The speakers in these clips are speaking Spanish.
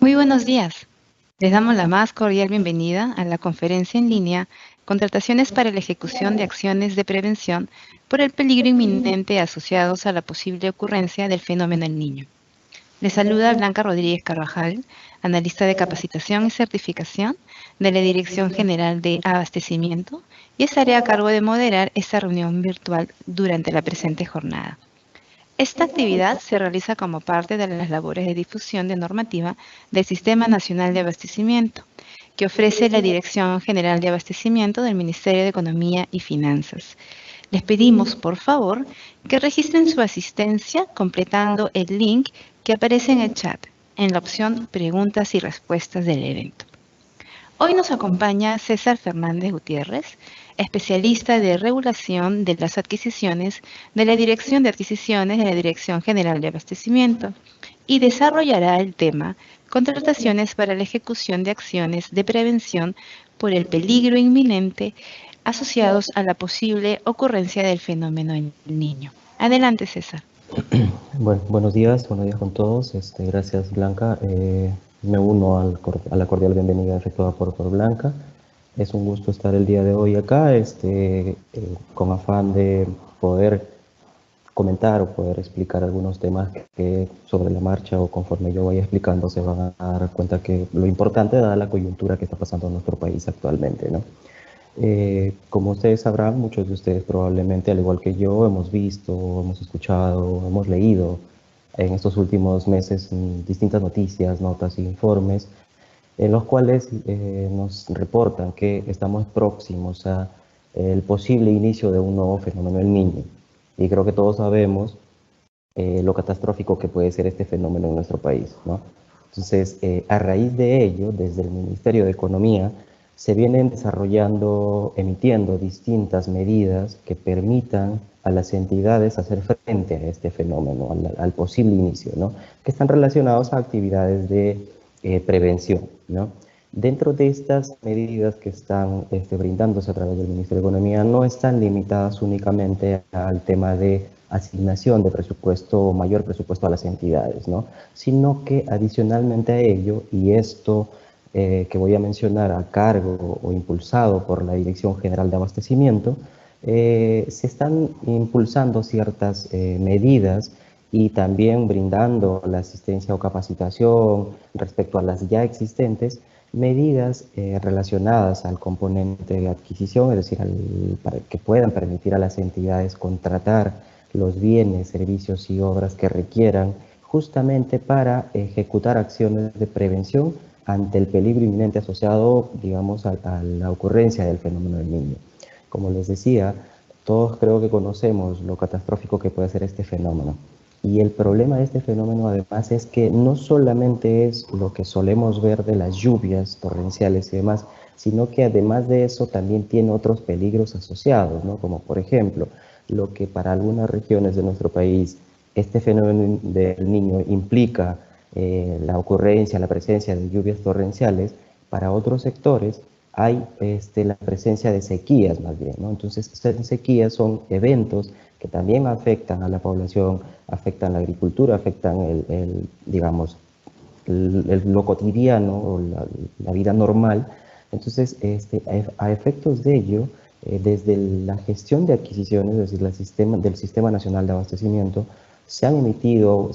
Muy buenos días. Les damos la más cordial bienvenida a la conferencia en línea Contrataciones para la ejecución de acciones de prevención por el peligro inminente asociados a la posible ocurrencia del fenómeno El Niño. Les saluda Blanca Rodríguez Carvajal, analista de capacitación y certificación de la Dirección General de Abastecimiento, y estaré a cargo de moderar esta reunión virtual durante la presente jornada. Esta actividad se realiza como parte de las labores de difusión de normativa del Sistema Nacional de Abastecimiento, que ofrece la Dirección General de Abastecimiento del Ministerio de Economía y Finanzas. Les pedimos, por favor, que registren su asistencia completando el link que aparece en el chat, en la opción Preguntas y Respuestas del evento. Hoy nos acompaña César Fernández Gutiérrez, especialista de regulación de las adquisiciones de la Dirección de Adquisiciones de la Dirección General de Abastecimiento, y desarrollará el tema Contrataciones para la ejecución de acciones de prevención por el peligro inminente asociados a la posible ocurrencia del fenómeno El Niño. Adelante, César. Bueno, buenos días con todos. Gracias, Blanca. Me uno a la cordial bienvenida efectuada por Blanca. Es un gusto estar el día de hoy acá, con afán de poder comentar o poder explicar algunos temas que sobre la marcha o conforme yo vaya explicando se van a dar cuenta que lo importante dada la coyuntura que está pasando en nuestro país actualmente, ¿no? Como ustedes sabrán, muchos de ustedes probablemente, al igual que yo, hemos visto, hemos escuchado, hemos leído en estos últimos meses distintas noticias, notas e informes, en los cuales nos reportan que estamos próximos a el posible inicio de un nuevo fenómeno El Niño. Y creo que todos sabemos lo catastrófico que puede ser este fenómeno en nuestro país, ¿no? Entonces, a raíz de ello, desde el Ministerio de Economía, se vienen desarrollando, emitiendo distintas medidas que permitan a las entidades hacer frente a este fenómeno, al posible inicio, ¿no? Que están relacionados a actividades de prevención, ¿no? Dentro de estas medidas que están brindándose a través del Ministerio de Economía, no están limitadas únicamente al tema de asignación de presupuesto, mayor presupuesto a las entidades, ¿no? Sino que adicionalmente a ello, y esto que voy a mencionar a cargo o impulsado por la Dirección General de Abastecimiento, se están impulsando ciertas medidas y también brindando la asistencia o capacitación respecto a las ya existentes, medidas relacionadas al componente de adquisición, es decir, para que puedan permitir a las entidades contratar los bienes, servicios y obras que requieran justamente para ejecutar acciones de prevención ante el peligro inminente asociado, digamos, a la ocurrencia del fenómeno del niño. Como les decía, todos creo que conocemos lo catastrófico que puede ser este fenómeno. Y el problema de este fenómeno además es que no solamente es lo que solemos ver de las lluvias torrenciales y demás, sino que además de eso también tiene otros peligros asociados, ¿no? Como por ejemplo, lo que para algunas regiones de nuestro país este fenómeno del niño implica la ocurrencia, la presencia de lluvias torrenciales, para otros sectores hay la presencia de sequías más bien, ¿no? Entonces, estas sequías son eventos que también afectan a la población, afectan la agricultura, afectan digamos, lo cotidiano o la vida normal. Entonces, a efectos de ello, desde la gestión de adquisiciones, es decir, del Sistema Nacional de Abastecimiento, se ha emitido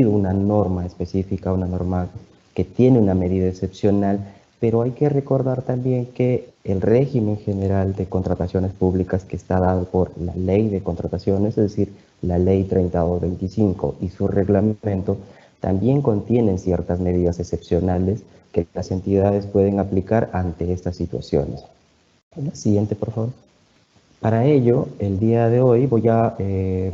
una norma específica, una norma que tiene una medida excepcional, pero hay que recordar también que el régimen general de contrataciones públicas que está dado por la Ley de Contrataciones, es decir, la Ley 3225 y su reglamento, también contienen ciertas medidas excepcionales que las entidades pueden aplicar ante estas situaciones. La siguiente, por favor. Para ello, el día de hoy voy a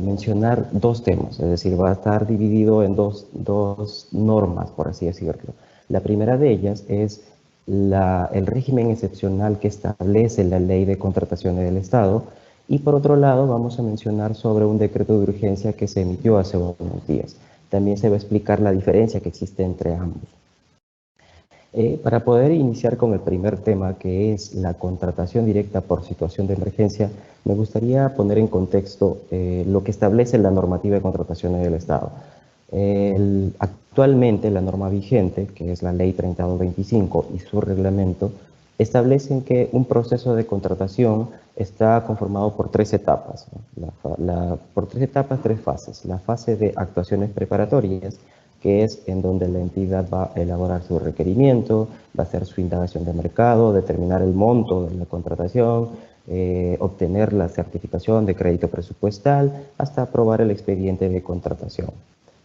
mencionar dos temas, es decir, va a estar dividido en dos normas, por así decirlo. La primera de ellas es el régimen excepcional que establece la Ley de Contrataciones del Estado, y por otro lado vamos a mencionar sobre un decreto de urgencia que se emitió hace unos días. También se va a explicar la diferencia que existe entre ambos. Para poder iniciar con el primer tema, que es la contratación directa por situación de emergencia, me gustaría poner en contexto lo que establece la normativa de contrataciones del Estado. Actualmente la norma vigente, que es la Ley 3225 y su reglamento, establecen que un proceso de contratación está conformado por tres etapas, ¿no? Por tres etapas, tres fases. La fase de actuaciones preparatorias, que es en donde la entidad va a elaborar su requerimiento, va a hacer su indagación de mercado, determinar el monto de la contratación, obtener la certificación de crédito presupuestal, hasta aprobar el expediente de contratación.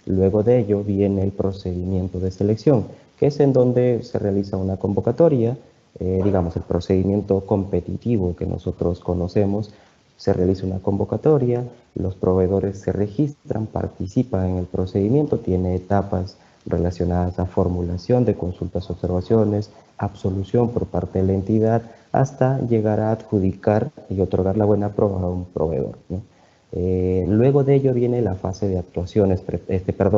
Luego de ello viene el procedimiento de selección, que es en donde se realiza una convocatoria, digamos el procedimiento competitivo que nosotros conocemos. Se realiza una convocatoria, los proveedores se registran, participan en el procedimiento, tiene etapas relacionadas a formulación de consultas, observaciones, absolución por parte de la entidad, hasta llegar a adjudicar y otorgar la buena prueba a un proveedor, ¿no? Luego de ello viene la fase de actuaciones,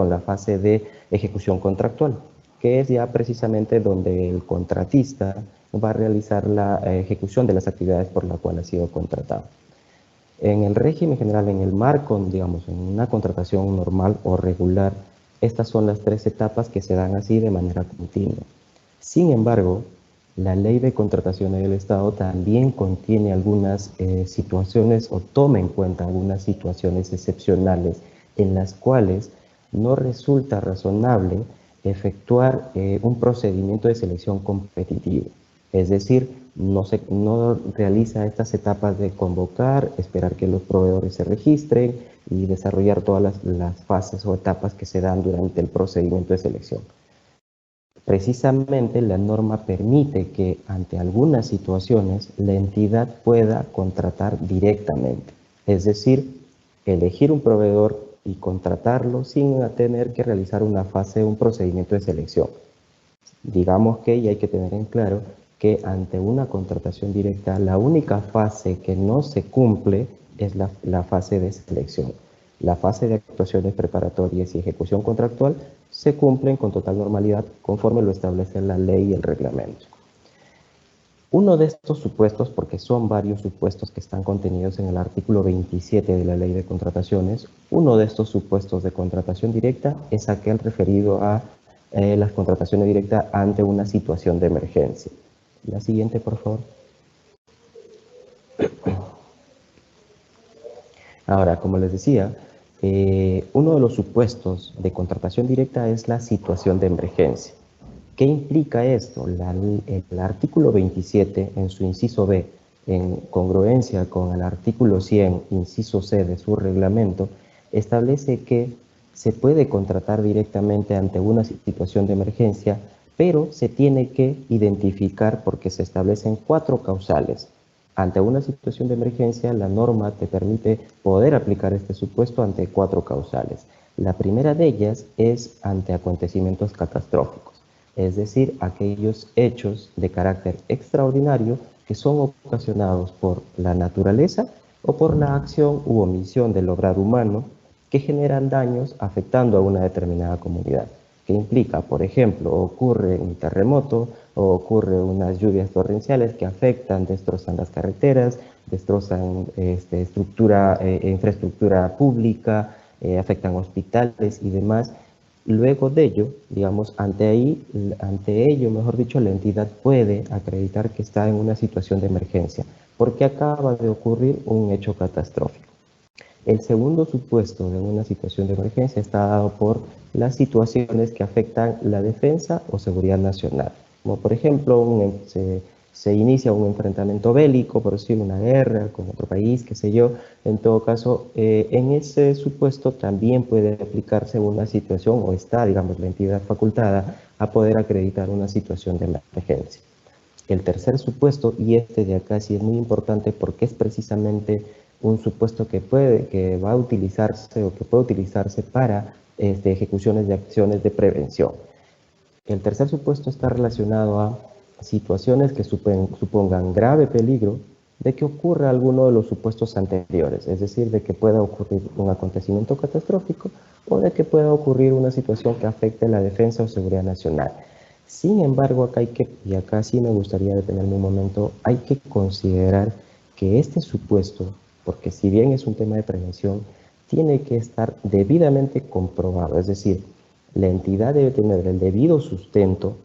la fase de ejecución contractual, que es ya precisamente donde el contratista va a realizar la ejecución de las actividades por la cual ha sido contratado. En el régimen general, en el marco, digamos, en una contratación normal o regular, estas son las tres etapas que se dan así de manera continua. Sin embargo, la Ley de Contrataciones del Estado también contiene algunas situaciones o toma en cuenta algunas situaciones excepcionales en las cuales no resulta razonable efectuar un procedimiento de selección competitivo. Es decir, no realiza estas etapas de convocar, esperar que los proveedores se registren y desarrollar todas las fases o etapas que se dan durante el procedimiento de selección. Precisamente la norma permite que ante algunas situaciones la entidad pueda contratar directamente, es decir, elegir un proveedor y contratarlo sin tener que realizar una fase, un procedimiento de selección. Digamos que, y hay que tener en claro, que ante una contratación directa la única fase que no se cumple es la fase de selección. La fase de actuaciones preparatorias y ejecución contractual se cumplen con total normalidad conforme lo establece la ley y el reglamento. Uno de estos supuestos, porque son varios supuestos que están contenidos en el artículo 27 de la Ley de Contrataciones, uno de estos supuestos de contratación directa es aquel referido a las contrataciones directas ante una situación de emergencia. La siguiente, por favor. Ahora, como les decía, uno de los supuestos de contratación directa es la situación de emergencia. ¿Qué implica esto? El artículo 27, en su inciso B, en congruencia con el artículo 100, inciso C de su reglamento, establece que se puede contratar directamente ante una situación de emergencia, pero se tiene que identificar porque se establecen 4 causales. Ante una situación de emergencia, la norma te permite poder aplicar este supuesto ante 4 causales. La primera de ellas es ante acontecimientos catastróficos, es decir, aquellos hechos de carácter extraordinario que son ocasionados por la naturaleza o por la acción u omisión del obrar humano que generan daños afectando a una determinada comunidad. Que implica, por ejemplo, ocurre un terremoto o ocurre unas lluvias torrenciales que afectan, destrozan las carreteras, destrozan infraestructura pública, afectan hospitales y demás. Luego de ello, digamos, ante ello, mejor dicho, la entidad puede acreditar que está en una situación de emergencia, porque acaba de ocurrir un hecho catastrófico. El segundo supuesto de una situación de emergencia está dado por las situaciones que afectan la defensa o seguridad nacional, como por ejemplo se inicia un enfrentamiento bélico, por decir una guerra con otro país, qué sé yo. En todo caso, en ese supuesto también puede aplicarse una situación, o está, digamos, la entidad facultada a poder acreditar una situación de emergencia. El tercer supuesto, y este de acá sí es muy importante porque es precisamente un supuesto que va a utilizarse o que puede utilizarse para ejecuciones de acciones de prevención. El tercer supuesto está relacionado a situaciones que supongan grave peligro de que ocurra alguno de los supuestos anteriores, es decir, de que pueda ocurrir un acontecimiento catastrófico o de que pueda ocurrir una situación que afecte la defensa o seguridad nacional. Sin embargo, acá y acá sí me gustaría detenerme un momento, hay que considerar que este supuesto, porque si bien es un tema de prevención, tiene que estar debidamente comprobado, es decir, la entidad debe tener el debido sustento,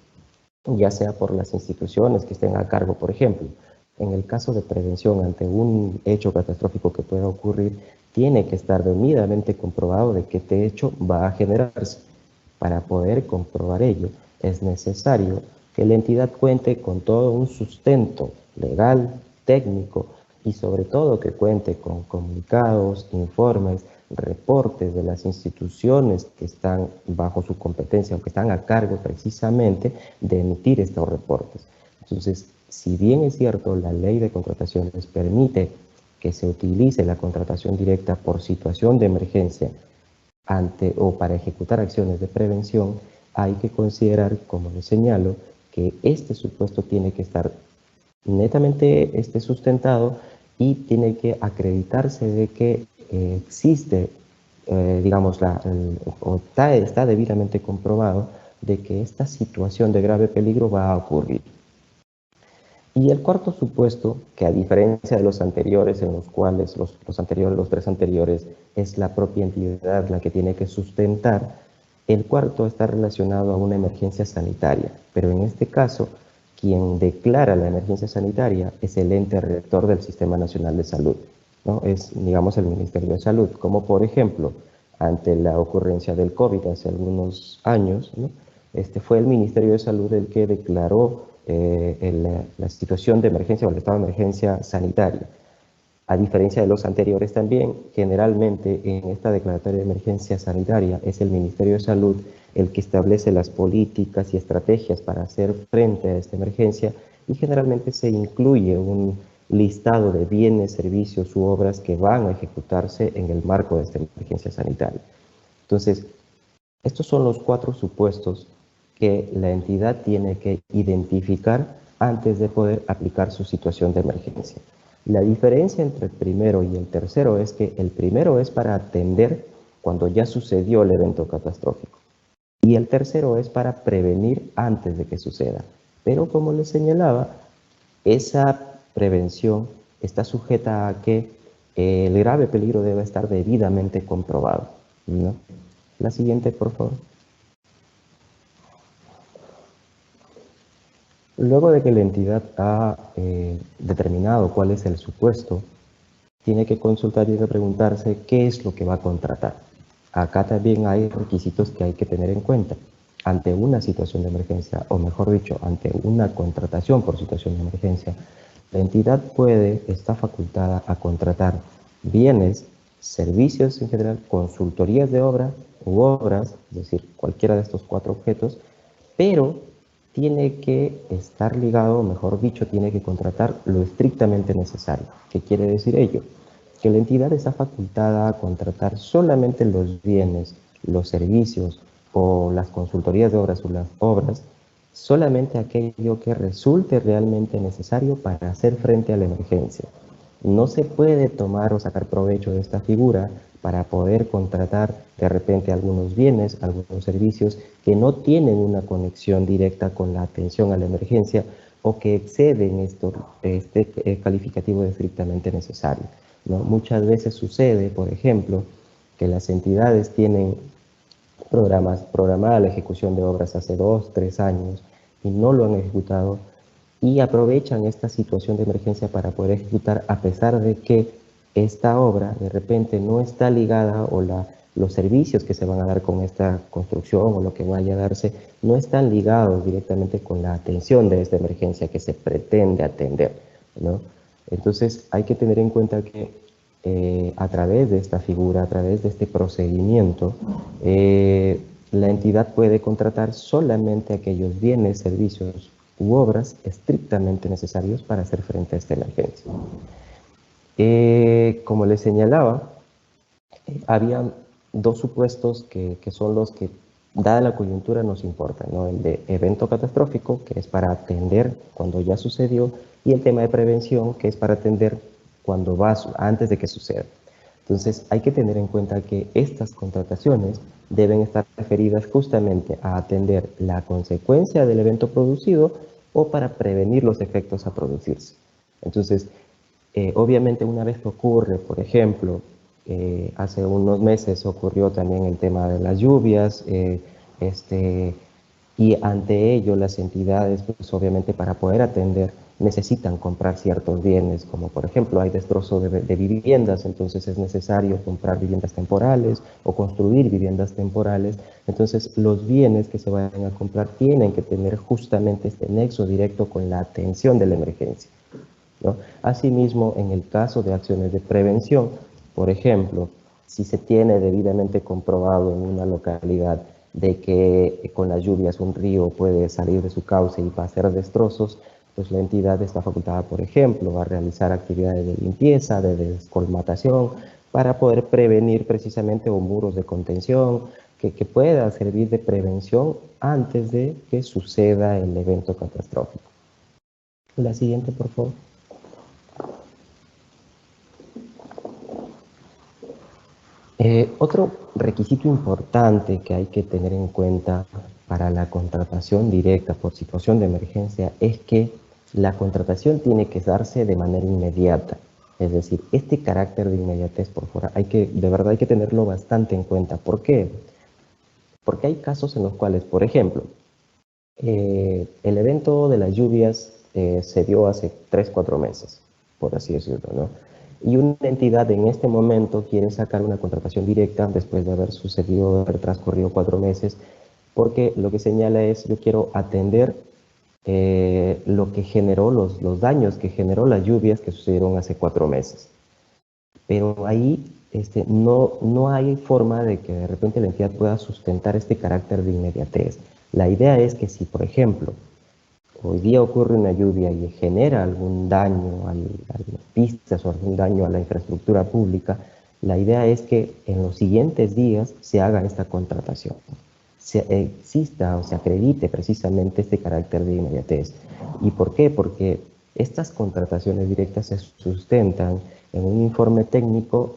ya sea por las instituciones que estén a cargo, por ejemplo. En el caso de prevención ante un hecho catastrófico que pueda ocurrir, tiene que estar debidamente comprobado de que este hecho va a generarse. Para poder comprobar ello, es necesario que la entidad cuente con todo un sustento legal, técnico y sobre todo que cuente con comunicados, informes, reportes de las instituciones que están bajo su competencia o que están a cargo precisamente de emitir estos reportes. Entonces, si bien es cierto, la ley de contrataciones permite que se utilice la contratación directa por situación de emergencia ante o para ejecutar acciones de prevención, hay que considerar, como les señalo, que este supuesto tiene que estar netamente sustentado y tiene que acreditarse de que existe, digamos, o está debidamente comprobado de que esta situación de grave peligro va a ocurrir. Y el cuarto supuesto, que a diferencia de los anteriores, en los cuales los tres anteriores, es la propia entidad la que tiene que sustentar, el cuarto está relacionado a una emergencia sanitaria, pero en este caso, quien declara la emergencia sanitaria es el ente rector del Sistema Nacional de Salud, ¿no? Es, digamos, el Ministerio de Salud, como por ejemplo, ante la ocurrencia del COVID hace algunos años, ¿no? Fue el Ministerio de Salud el que declaró la situación de emergencia o el estado de emergencia sanitaria. A diferencia de los anteriores también, generalmente en esta declaratoria de emergencia sanitaria es el Ministerio de Salud el que establece las políticas y estrategias para hacer frente a esta emergencia y generalmente se incluye un listado de bienes, servicios u obras que van a ejecutarse en el marco de esta emergencia sanitaria. Entonces, estos son los 4 supuestos que la entidad tiene que identificar antes de poder aplicar su situación de emergencia. La diferencia entre el primero y el tercero es que el primero es para atender cuando ya sucedió el evento catastrófico y el tercero es para prevenir antes de que suceda. Pero como les señalaba, esa prevención está sujeta a que el grave peligro debe estar debidamente comprobado, ¿no? La siguiente, por favor. Luego de que la entidad ha determinado cuál es el supuesto, tiene que consultar y preguntarse qué es lo que va a contratar. Acá también hay requisitos que hay que tener en cuenta. Ante una situación de emergencia, o mejor dicho, ante una contratación por situación de emergencia, la entidad está facultada a contratar bienes, servicios en general, consultorías de obra u obras, es decir, cualquiera de estos 4 objetos, pero tiene que estar ligado, o mejor dicho, tiene que contratar lo estrictamente necesario. ¿Qué quiere decir ello? Que la entidad está facultada a contratar solamente los bienes, los servicios o las consultorías de obras o las obras, solamente aquello que resulte realmente necesario para hacer frente a la emergencia. No se puede tomar o sacar provecho de esta figura para poder contratar de repente algunos bienes, algunos servicios que no tienen una conexión directa con la atención a la emergencia o que exceden este calificativo de estrictamente necesario, ¿no? Muchas veces sucede, por ejemplo, que las entidades tienen programada la ejecución de obras hace 2, 3 años y no lo han ejecutado y aprovechan esta situación de emergencia para poder ejecutar a pesar de que esta obra de repente no está ligada o los servicios que se van a dar con esta construcción o lo que vaya a darse no están ligados directamente con la atención de esta emergencia que se pretende atender, ¿no? Entonces hay que tener en cuenta que a través de esta figura, a través de este procedimiento, la entidad puede contratar solamente aquellos bienes, servicios u obras estrictamente necesarios para hacer frente a esta emergencia. Como les señalaba, había 2 supuestos que son los que, dada la coyuntura, nos importan, ¿no? El de evento catastrófico, que es para atender cuando ya sucedió, y el tema de prevención, que es para atender antes de que suceda. Entonces, hay que tener en cuenta que estas contrataciones deben estar referidas justamente a atender la consecuencia del evento producido o para prevenir los efectos a producirse. Entonces, obviamente una vez que ocurre, por ejemplo, Hace unos meses ocurrió también el tema de las lluvias, y ante ello las entidades, pues obviamente para poder atender, necesitan comprar ciertos bienes, como por ejemplo hay destrozo de viviendas, entonces es necesario comprar viviendas temporales o construir viviendas temporales. Entonces los bienes que se vayan a comprar tienen que tener justamente este nexo directo con la atención de la emergencia, ¿no? Asimismo, en el caso de acciones de prevención, por ejemplo, si se tiene debidamente comprobado en una localidad de que con las lluvias un río puede salir de su cauce y va a hacer destrozos, pues la entidad está facultada, por ejemplo, a realizar actividades de limpieza, de descolmatación, para poder prevenir precisamente o muros de contención que pueda servir de prevención antes de que suceda el evento catastrófico. La siguiente, por favor. Otro requisito importante que hay que tener en cuenta para la contratación directa por situación de emergencia es que la contratación tiene que darse de manera inmediata. Es decir, este carácter de inmediatez por fuera, de verdad hay que tenerlo bastante en cuenta. ¿Por qué? Porque hay casos en los cuales, por ejemplo, el evento de las lluvias se dio hace 3, 4 meses, por así decirlo, ¿no? Y una entidad en este momento quiere sacar una contratación directa después de haber transcurrido 4 meses, porque lo que señala es, yo quiero atender lo que generó, los daños que generó las lluvias que sucedieron hace 4 meses. Pero ahí no hay forma de que de repente la entidad pueda sustentar este carácter de inmediatez. La idea es que si, por ejemplo, hoy día ocurre una lluvia y genera algún daño a las pistas o algún daño a la infraestructura pública, la idea es que en los siguientes días se haga esta contratación, se exista o se acredite precisamente este carácter de inmediatez. ¿Y por qué? Porque estas contrataciones directas se sustentan en un informe técnico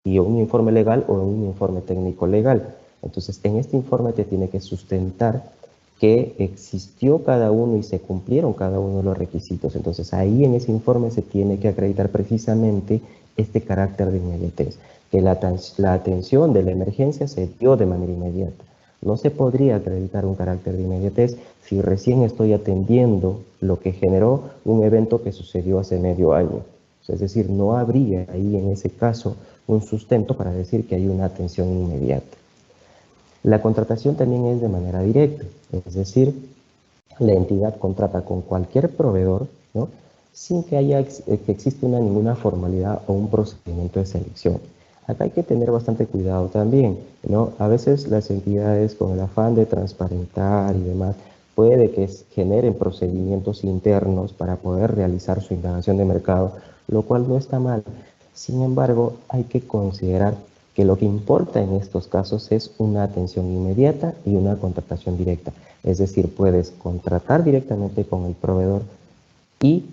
y un informe legal o un informe técnico legal. Entonces, en este informe te tiene que sustentar que existió cada uno y se cumplieron cada uno de los requisitos. Entonces, ahí en ese informe se tiene que acreditar precisamente este carácter de inmediatez, que la atención de la emergencia se dio de manera inmediata. No se podría acreditar un carácter de inmediatez si recién estoy atendiendo lo que generó un evento que sucedió hace medio año. Es decir, no habría ahí en ese caso un sustento para decir que hay una atención inmediata. La contratación también es de manera directa, es decir, la entidad contrata con cualquier proveedor, ¿no?, sin que exista ninguna formalidad o un procedimiento de selección. Acá hay que tener bastante cuidado también, ¿no? A veces las entidades, con el afán de transparentar y demás, puede que generen procedimientos internos para poder realizar su indagación de mercado, lo cual no está mal. Sin embargo, hay que considerar que lo que importa en estos casos es una atención inmediata y una contratación directa. Es decir, puedes contratar directamente con el proveedor y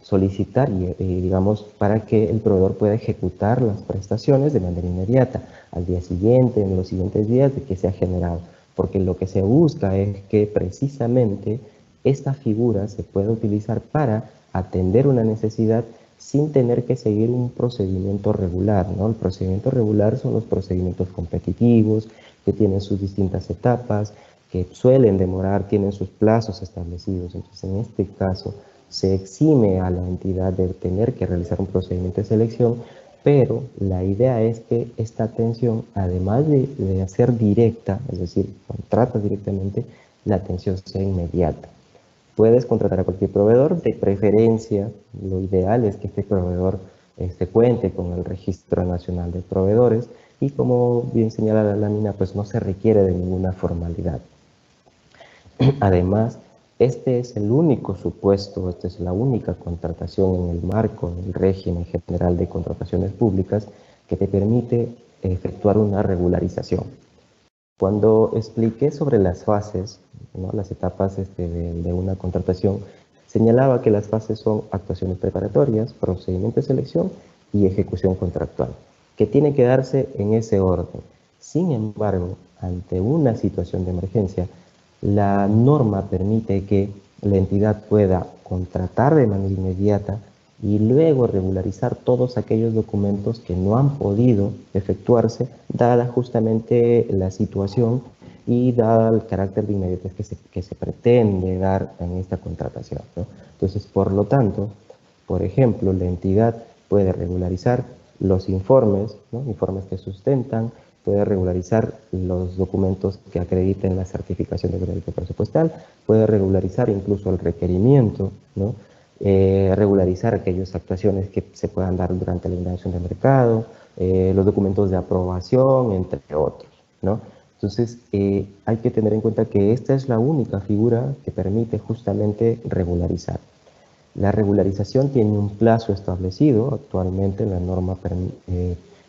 solicitar, digamos, para que el proveedor pueda ejecutar las prestaciones de manera inmediata, al día siguiente, en los siguientes días de que se ha generado. Porque lo que se busca es que precisamente esta figura se pueda utilizar para atender una necesidad sin tener que seguir un procedimiento regular, ¿no? El procedimiento regular son los procedimientos competitivos, que tienen sus distintas etapas, que suelen demorar, tienen sus plazos establecidos. Entonces, en este caso, se exime a la entidad de tener que realizar un procedimiento de selección, pero la idea es que esta atención, además de ser directa, es decir, contratas directamente, la atención sea inmediata. Puedes contratar a cualquier proveedor, de preferencia, lo ideal es que este proveedor cuente con el Registro Nacional de Proveedores y, como bien señala la lámina, pues no se requiere de ninguna formalidad. Además, este es el único supuesto, esta es la única contratación en el marco del régimen general de contrataciones públicas que te permite efectuar una regularización. Cuando expliqué sobre las fases, ¿no?, las etapas de una contratación, señalaba que las fases son actuaciones preparatorias, procedimiento de selección y ejecución contractual, que tiene que darse en ese orden. Sin embargo, ante una situación de emergencia, la norma permite que la entidad pueda contratar de manera inmediata y luego regularizar todos aquellos documentos que no han podido efectuarse, dada justamente la situación y dada el carácter de inmediatez que se pretende dar en esta contratación, ¿no? Entonces, por lo tanto, por ejemplo, la entidad puede regularizar los informes, ¿no? Informes que sustentan, puede regularizar los documentos que acrediten la certificación de crédito presupuestal, puede regularizar incluso el requerimiento, ¿no? Regularizar aquellas actuaciones que se puedan dar durante la indagación de mercado, los documentos de aprobación, entre otros, ¿no? Entonces, hay que tener en cuenta que esta es la única figura que permite justamente regularizar. La regularización tiene un plazo establecido, actualmente la norma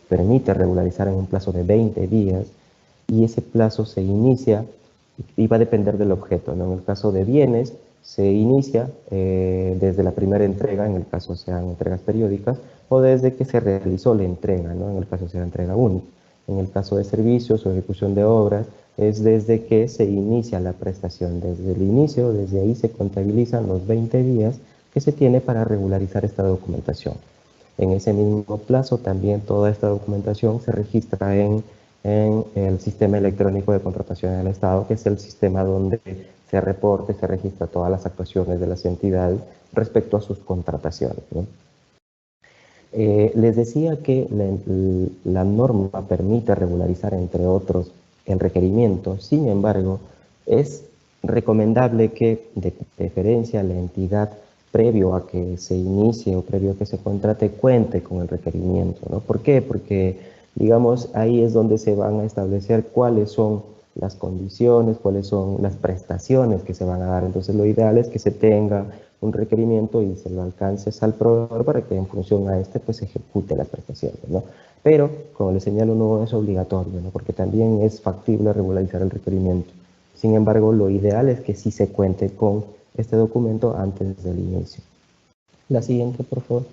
permite regularizar en un plazo de 20 días y ese plazo se inicia y va a depender del objeto, ¿no? En el caso de bienes se inicia desde la primera entrega, en el caso sean entregas periódicas, o desde que se realizó la entrega, ¿no? En el caso sea entrega única. En el caso de servicios o ejecución de obras, es desde que se inicia la prestación. Desde el inicio, desde ahí se contabilizan los 20 días que se tiene para regularizar esta documentación. En ese mismo plazo también toda esta documentación se registra en el sistema electrónico de contratación del Estado, que es el sistema donde se reporta y se registra todas las actuaciones de las entidades respecto a sus contrataciones, ¿no? Les decía que la norma permite regularizar, entre otros, el requerimiento. Sin embargo, es recomendable que, de preferencia, la entidad, previo a que se inicie o previo a que se contrate, cuente con el requerimiento, ¿no? ¿Por qué? Porque, digamos, ahí es donde se van a establecer cuáles son las condiciones, cuáles son las prestaciones que se van a dar. Entonces, lo ideal es que se tenga un requerimiento y se lo alcances al proveedor para que en función a este pues ejecute las prestaciones, ¿no? Pero, como les señalo, no es obligatorio, ¿no? Porque también es factible regularizar el requerimiento. Sin embargo, lo ideal es que sí se cuente con este documento antes del inicio. La siguiente, por favor.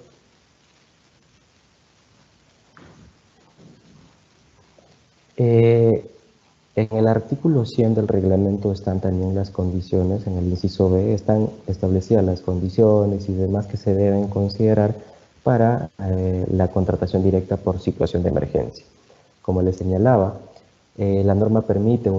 En el artículo 100 del reglamento están también las condiciones, en el inciso B están establecidas las condiciones y demás que se deben considerar para la contratación directa por situación de emergencia. Como les señalaba, la norma permite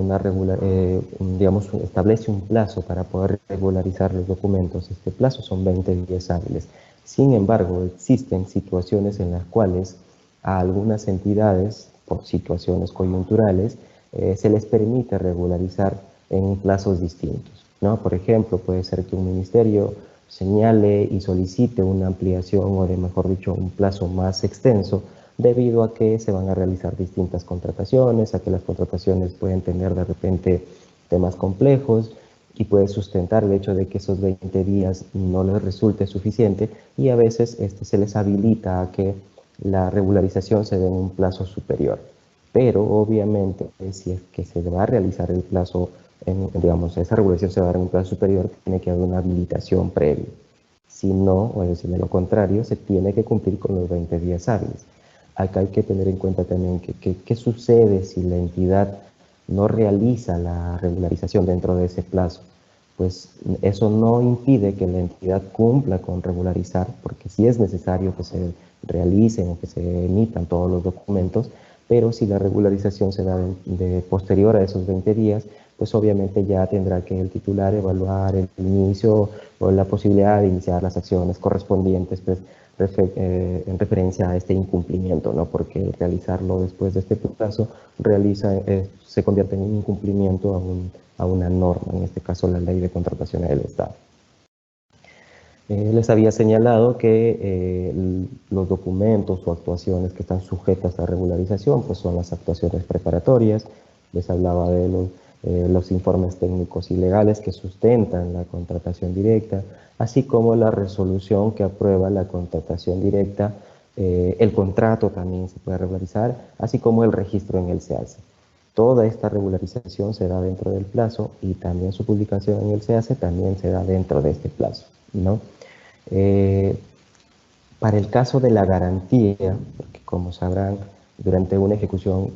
digamos, establece un plazo para poder regularizar los documentos. Este plazo son 20 días hábiles. Sin embargo, existen situaciones en las cuales a algunas entidades, por situaciones coyunturales, se les permite regularizar en plazos distintos, ¿no? Por ejemplo, puede ser que un ministerio señale y solicite una ampliación o, mejor dicho, un plazo más extenso debido a que se van a realizar distintas contrataciones, a que las contrataciones pueden tener de repente temas complejos y puede sustentar el hecho de que esos 20 días no les resulte suficiente y a veces se les habilita a que la regularización se dé en un plazo superior. Pero obviamente si es que se va a realizar el plazo, digamos, esa regulación se va a dar en un plazo superior, tiene que haber una habilitación previa. Si no, o decir de lo contrario, se tiene que cumplir con los 20 días hábiles. Acá hay que tener en cuenta también qué sucede si la entidad no realiza la regularización dentro de ese plazo. Pues eso no impide que la entidad cumpla con regularizar, porque sí es necesario que se realicen o que se emitan todos los documentos, pero si la regularización se da de posterior a esos 20 días, pues obviamente ya tendrá que el titular evaluar el inicio o la posibilidad de iniciar las acciones correspondientes pues, en referencia a este incumplimiento, ¿no? Porque realizarlo después de este plazo se convierte en un incumplimiento a una norma, en este caso la Ley de Contrataciones del Estado. Les había señalado que los documentos o actuaciones que están sujetas a regularización pues son las actuaciones preparatorias. Les hablaba de los informes técnicos y legales que sustentan la contratación directa, así como la resolución que aprueba la contratación directa. El contrato también se puede regularizar, así como el registro en el SEACE. Toda esta regularización se da dentro del plazo y también su publicación en el SEACE también se da dentro de este plazo, ¿no? Para el caso de la garantía, porque como sabrán, durante una ejecución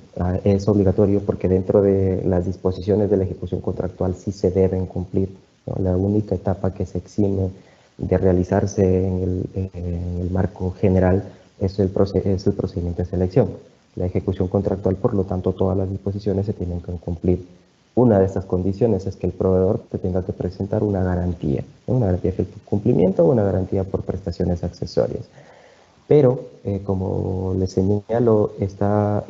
es obligatorio porque dentro de las disposiciones de la ejecución contractual sí se deben cumplir, ¿no? La única etapa que se exime de realizarse en el marco general es el procedimiento de selección. La ejecución contractual, por lo tanto, todas las disposiciones se tienen que cumplir. Una de estas condiciones es que el proveedor te tenga que presentar una garantía de efecto cumplimiento o una garantía por prestaciones accesorias. Pero, como les señalo, esta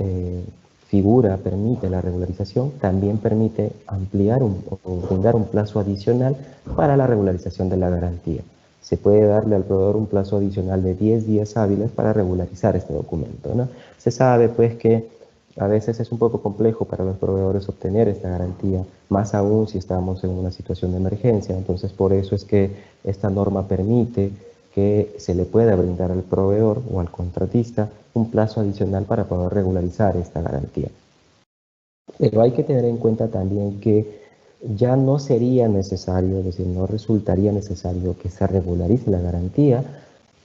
figura permite la regularización, también permite ampliar o brindar un plazo adicional para la regularización de la garantía. Se puede darle al proveedor un plazo adicional de 10 días hábiles para regularizar este documento, ¿no? Se sabe pues que a veces es un poco complejo para los proveedores obtener esta garantía, más aún si estamos en una situación de emergencia. Entonces, por eso es que esta norma permite que se le pueda brindar al proveedor o al contratista un plazo adicional para poder regularizar esta garantía. Pero hay que tener en cuenta también que ya no sería necesario, es decir, no resultaría necesario que se regularice la garantía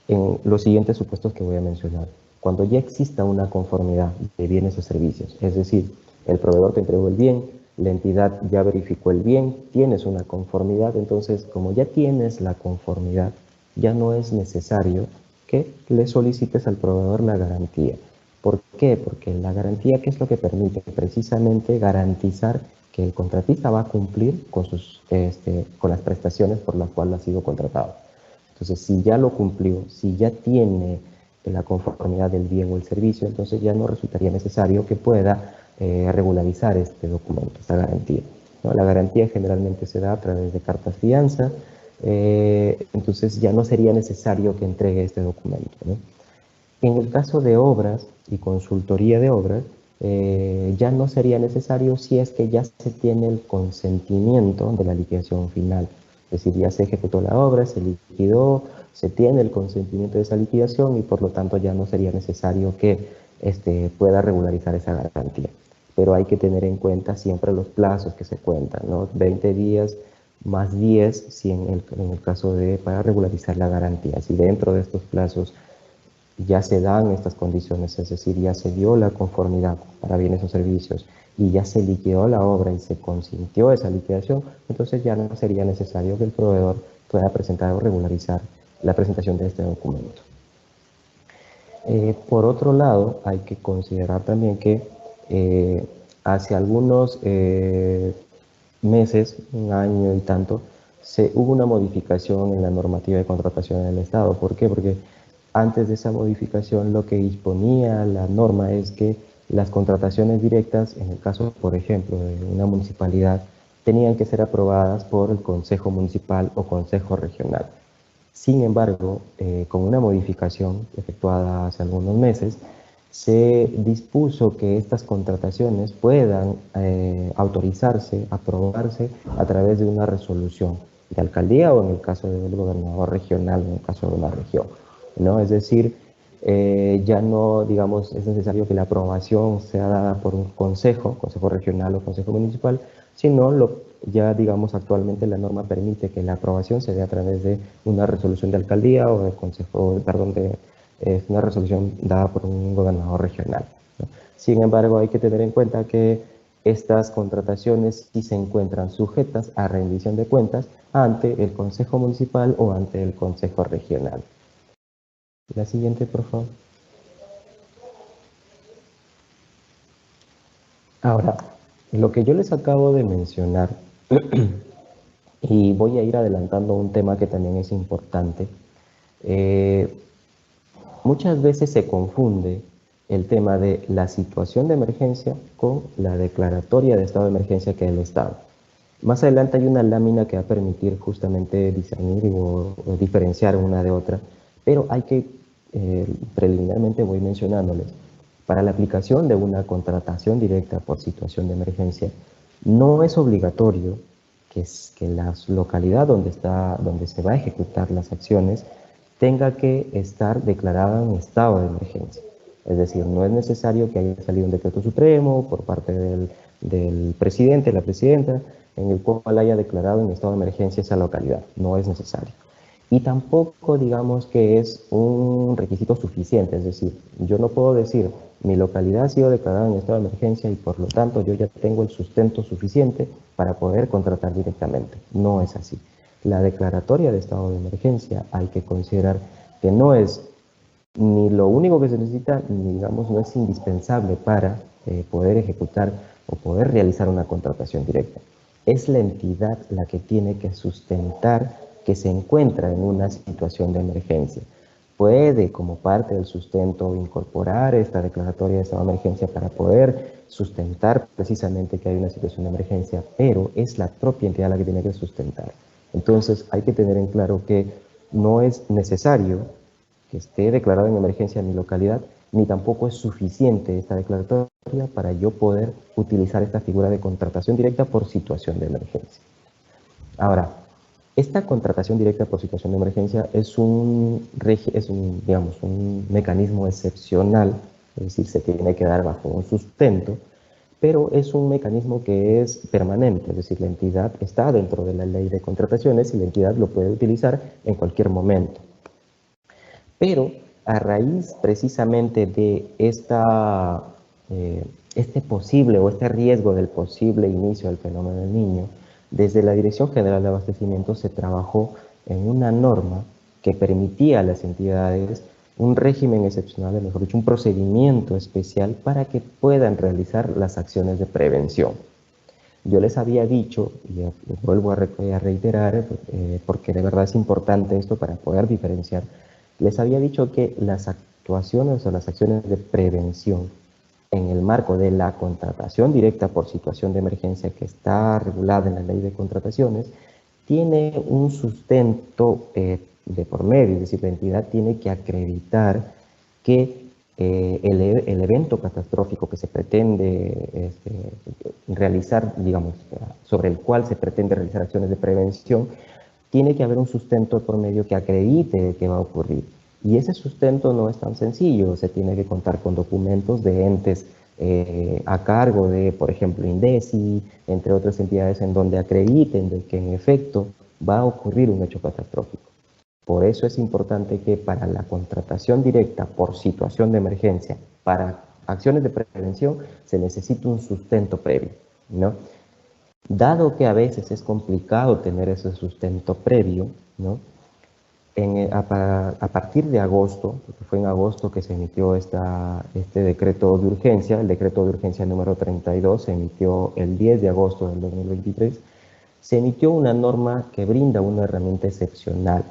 en los siguientes supuestos que voy a mencionar. Cuando ya exista una conformidad de bienes o servicios, es decir, el proveedor te entregó el bien, la entidad ya verificó el bien, tienes una conformidad, entonces como ya tienes la conformidad, ya no es necesario que le solicites al proveedor la garantía. ¿Por qué? Porque la garantía, ¿qué es lo que permite? Precisamente garantizar que el contratista va a cumplir con, con las prestaciones por las cuales ha sido contratado. Entonces, si ya lo cumplió, si ya tiene la conformidad del bien o el servicio, entonces ya no resultaría necesario que pueda regularizar este documento, esta garantía, ¿no? La garantía generalmente se da a través de cartas fianza, entonces ya no sería necesario que entregue este documento, ¿no? En el caso de obras y consultoría de obras, ya no sería necesario si es que ya se tiene el consentimiento de la liquidación final. Es decir, ya se ejecutó la obra, se liquidó, se tiene el consentimiento de esa liquidación y por lo tanto ya no sería necesario que pueda regularizar esa garantía. Pero hay que tener en cuenta siempre los plazos que se cuentan, ¿no? 20 días más 10 si en el caso de para regularizar la garantía. Si dentro de estos plazos ya se dan estas condiciones, es decir, ya se dio la conformidad para bienes o servicios y ya se liquidó la obra y se consintió esa liquidación, entonces ya no sería necesario que el proveedor pueda presentar o regularizar la presentación de este documento. Por otro lado, hay que considerar también que hace algunos meses, un año y tanto, hubo una modificación en la normativa de contratación en el Estado. ¿Por qué? Porque antes de esa modificación lo que disponía la norma es que las contrataciones directas, en el caso, por ejemplo, de una municipalidad, tenían que ser aprobadas por el Consejo Municipal o Consejo Regional. Sin embargo, con una modificación efectuada hace algunos meses, se dispuso que estas contrataciones puedan autorizarse, aprobarse a través de una resolución de alcaldía o en el caso del gobernador regional, en el caso de una región, ¿no? Es decir, ya no, digamos, es necesario que la aprobación sea dada por un consejo regional o consejo municipal, sino ya, digamos, actualmente la norma permite que la aprobación se dé a través de una resolución de alcaldía o de consejo, perdón, es una resolución dada por un gobernador regional, ¿no? Sin embargo, hay que tener en cuenta que estas contrataciones sí se encuentran sujetas a rendición de cuentas ante el Consejo Municipal o ante el Consejo Regional. La siguiente, por favor. Ahora, lo que yo les acabo de mencionar, y voy a ir adelantando un tema que también es importante, muchas veces se confunde el tema de la situación de emergencia con la declaratoria de estado de emergencia que es el Estado. Más adelante hay una lámina que va a permitir justamente discernir o diferenciar una de otra, pero hay que, preliminarmente voy mencionándoles, para la aplicación de una contratación directa por situación de emergencia, no es obligatorio que la localidad donde se va a ejecutar las acciones tenga que estar declarada en estado de emergencia. Es decir, no es necesario que haya salido un decreto supremo por parte del presidente, la presidenta, en el cual haya declarado en estado de emergencia esa localidad. No es necesario. Y tampoco digamos que es un requisito suficiente, es decir, yo no puedo decir mi localidad ha sido declarada en estado de emergencia y por lo tanto yo ya tengo el sustento suficiente para poder contratar directamente. No es así. La declaratoria de estado de emergencia hay que considerar que no es ni lo único que se necesita, ni digamos no es indispensable para poder ejecutar o poder realizar una contratación directa. Es la entidad la que tiene que sustentar que se encuentra en una situación de emergencia. Puede, como parte del sustento, incorporar esta declaratoria de estado de emergencia para poder sustentar precisamente que hay una situación de emergencia, pero es la propia entidad la que tiene que sustentar. Entonces hay que tener en claro que no es necesario que esté declarado en emergencia en mi localidad, ni tampoco es suficiente esta declaratoria para yo poder utilizar esta figura de contratación directa por situación de emergencia. Ahora, esta contratación directa por situación de emergencia es digamos, un mecanismo excepcional, es decir, se tiene que dar bajo un sustento, pero es un mecanismo que es permanente, es decir, la entidad está dentro de la ley de contrataciones y la entidad lo puede utilizar en cualquier momento. Pero a raíz precisamente de este posible o este riesgo del posible inicio del fenómeno del Niño, desde la Dirección General de Abastecimiento se trabajó en una norma que permitía a las entidades un régimen excepcional, mejor dicho, un procedimiento especial para que puedan realizar las acciones de prevención. Yo les había dicho, y vuelvo a reiterar, porque de verdad es importante esto para poder diferenciar, les había dicho que las actuaciones o las acciones de prevención en el marco de la contratación directa por situación de emergencia que está regulada en la ley de contrataciones, tiene un sustento de por medio, es decir, la entidad tiene que acreditar que el evento catastrófico que se pretende realizar, digamos, sobre el cual se pretende realizar acciones de prevención, tiene que haber un sustento por medio que acredite que va a ocurrir. Y ese sustento no es tan sencillo, se tiene que contar con documentos de entes a cargo de, por ejemplo, INDECI, entre otras entidades en donde acrediten de que en efecto va a ocurrir un hecho catastrófico. Por eso es importante que para la contratación directa por situación de emergencia, para acciones de prevención, se necesita un sustento previo, ¿no? Dado que a veces es complicado tener ese sustento previo, ¿no? A partir de agosto, porque fue en agosto que se emitió este decreto de urgencia, el decreto de urgencia número 32 se emitió el 10 de agosto del 2023, se emitió una norma que brinda una herramienta excepcional,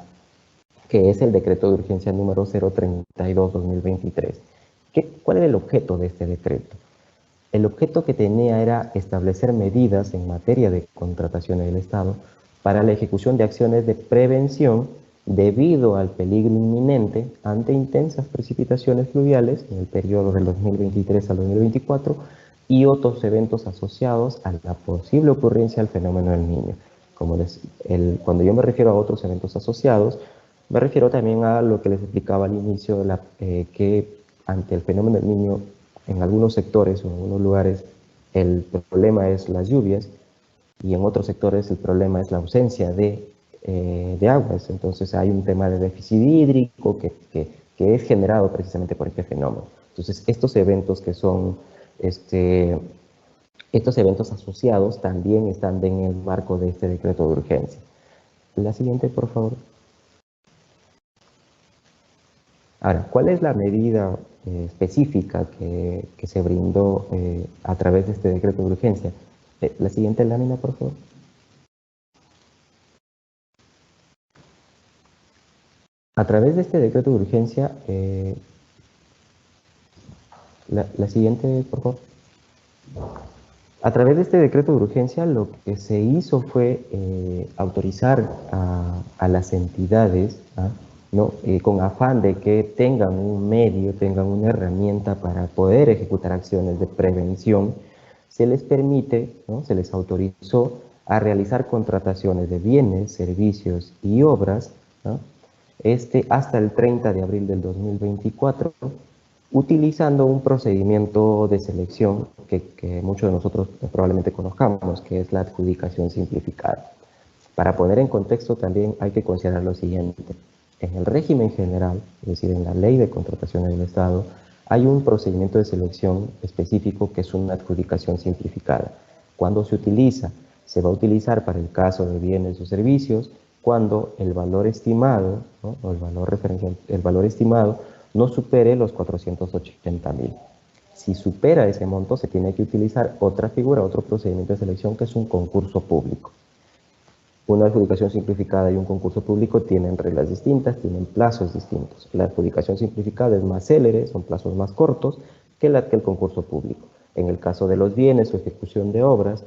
que es el decreto de urgencia número 032-2023. ¿Cuál era el objeto de este decreto? El objeto que tenía era establecer medidas en materia de contrataciones del Estado para la ejecución de acciones de prevención debido al peligro inminente ante intensas precipitaciones fluviales en el periodo del 2023 al 2024 y otros eventos asociados a la posible ocurrencia del fenómeno del Niño. Cuando yo me refiero a otros eventos asociados, me refiero también a lo que les explicaba al inicio, que ante el fenómeno del Niño, en algunos sectores o en algunos lugares, el problema es las lluvias y en otros sectores el problema es la ausencia de aguas. Entonces hay un tema de déficit hídrico que es generado precisamente por este fenómeno. Entonces estos eventos que son, estos eventos asociados también están en el marco de este decreto de urgencia. La siguiente, por favor. Ahora, ¿cuál es la medida específica que se brindó a través de este decreto de urgencia? La siguiente lámina, por favor. A través de este decreto de urgencia, la siguiente, por favor. A través de este decreto de urgencia, lo que se hizo fue autorizar a las entidades, ¿no? Con afán de que tengan un medio, tengan una herramienta para poder ejecutar acciones de prevención, se les permite, ¿no? Se les autorizó a realizar contrataciones de bienes, servicios y obras, ¿no? Hasta el 30 de abril del 2024, utilizando un procedimiento de selección que muchos de nosotros probablemente conozcamos, que es la adjudicación simplificada. Para poner en contexto también hay que considerar lo siguiente. En el régimen general, es decir, en la ley de contrataciones del Estado, hay un procedimiento de selección específico que es una adjudicación simplificada. Cuando se utiliza, se va a utilizar para el caso de bienes o servicios cuando el valor estimado, ¿no? O el valor referencial, el valor estimado no supere los 480.000. Si supera ese monto, se tiene que utilizar otra figura, otro procedimiento de selección, que es un concurso público. Una adjudicación simplificada y un concurso público tienen reglas distintas, tienen plazos distintos. La adjudicación simplificada es más célere, son plazos más cortos que el concurso público. En el caso de los bienes o ejecución de obras,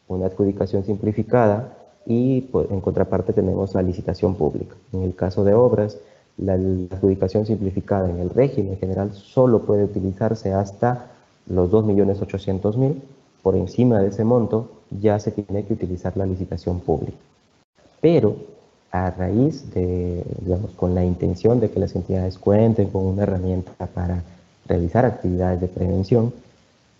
una adjudicación simplificada y pues, en contraparte tenemos la licitación pública. En el caso de obras, la adjudicación simplificada en el régimen general solo puede utilizarse hasta los 2.800.000. Por encima de ese monto ya se tiene que utilizar la licitación pública. Pero a raíz de, digamos, con la intención de que las entidades cuenten con una herramienta para realizar actividades de prevención,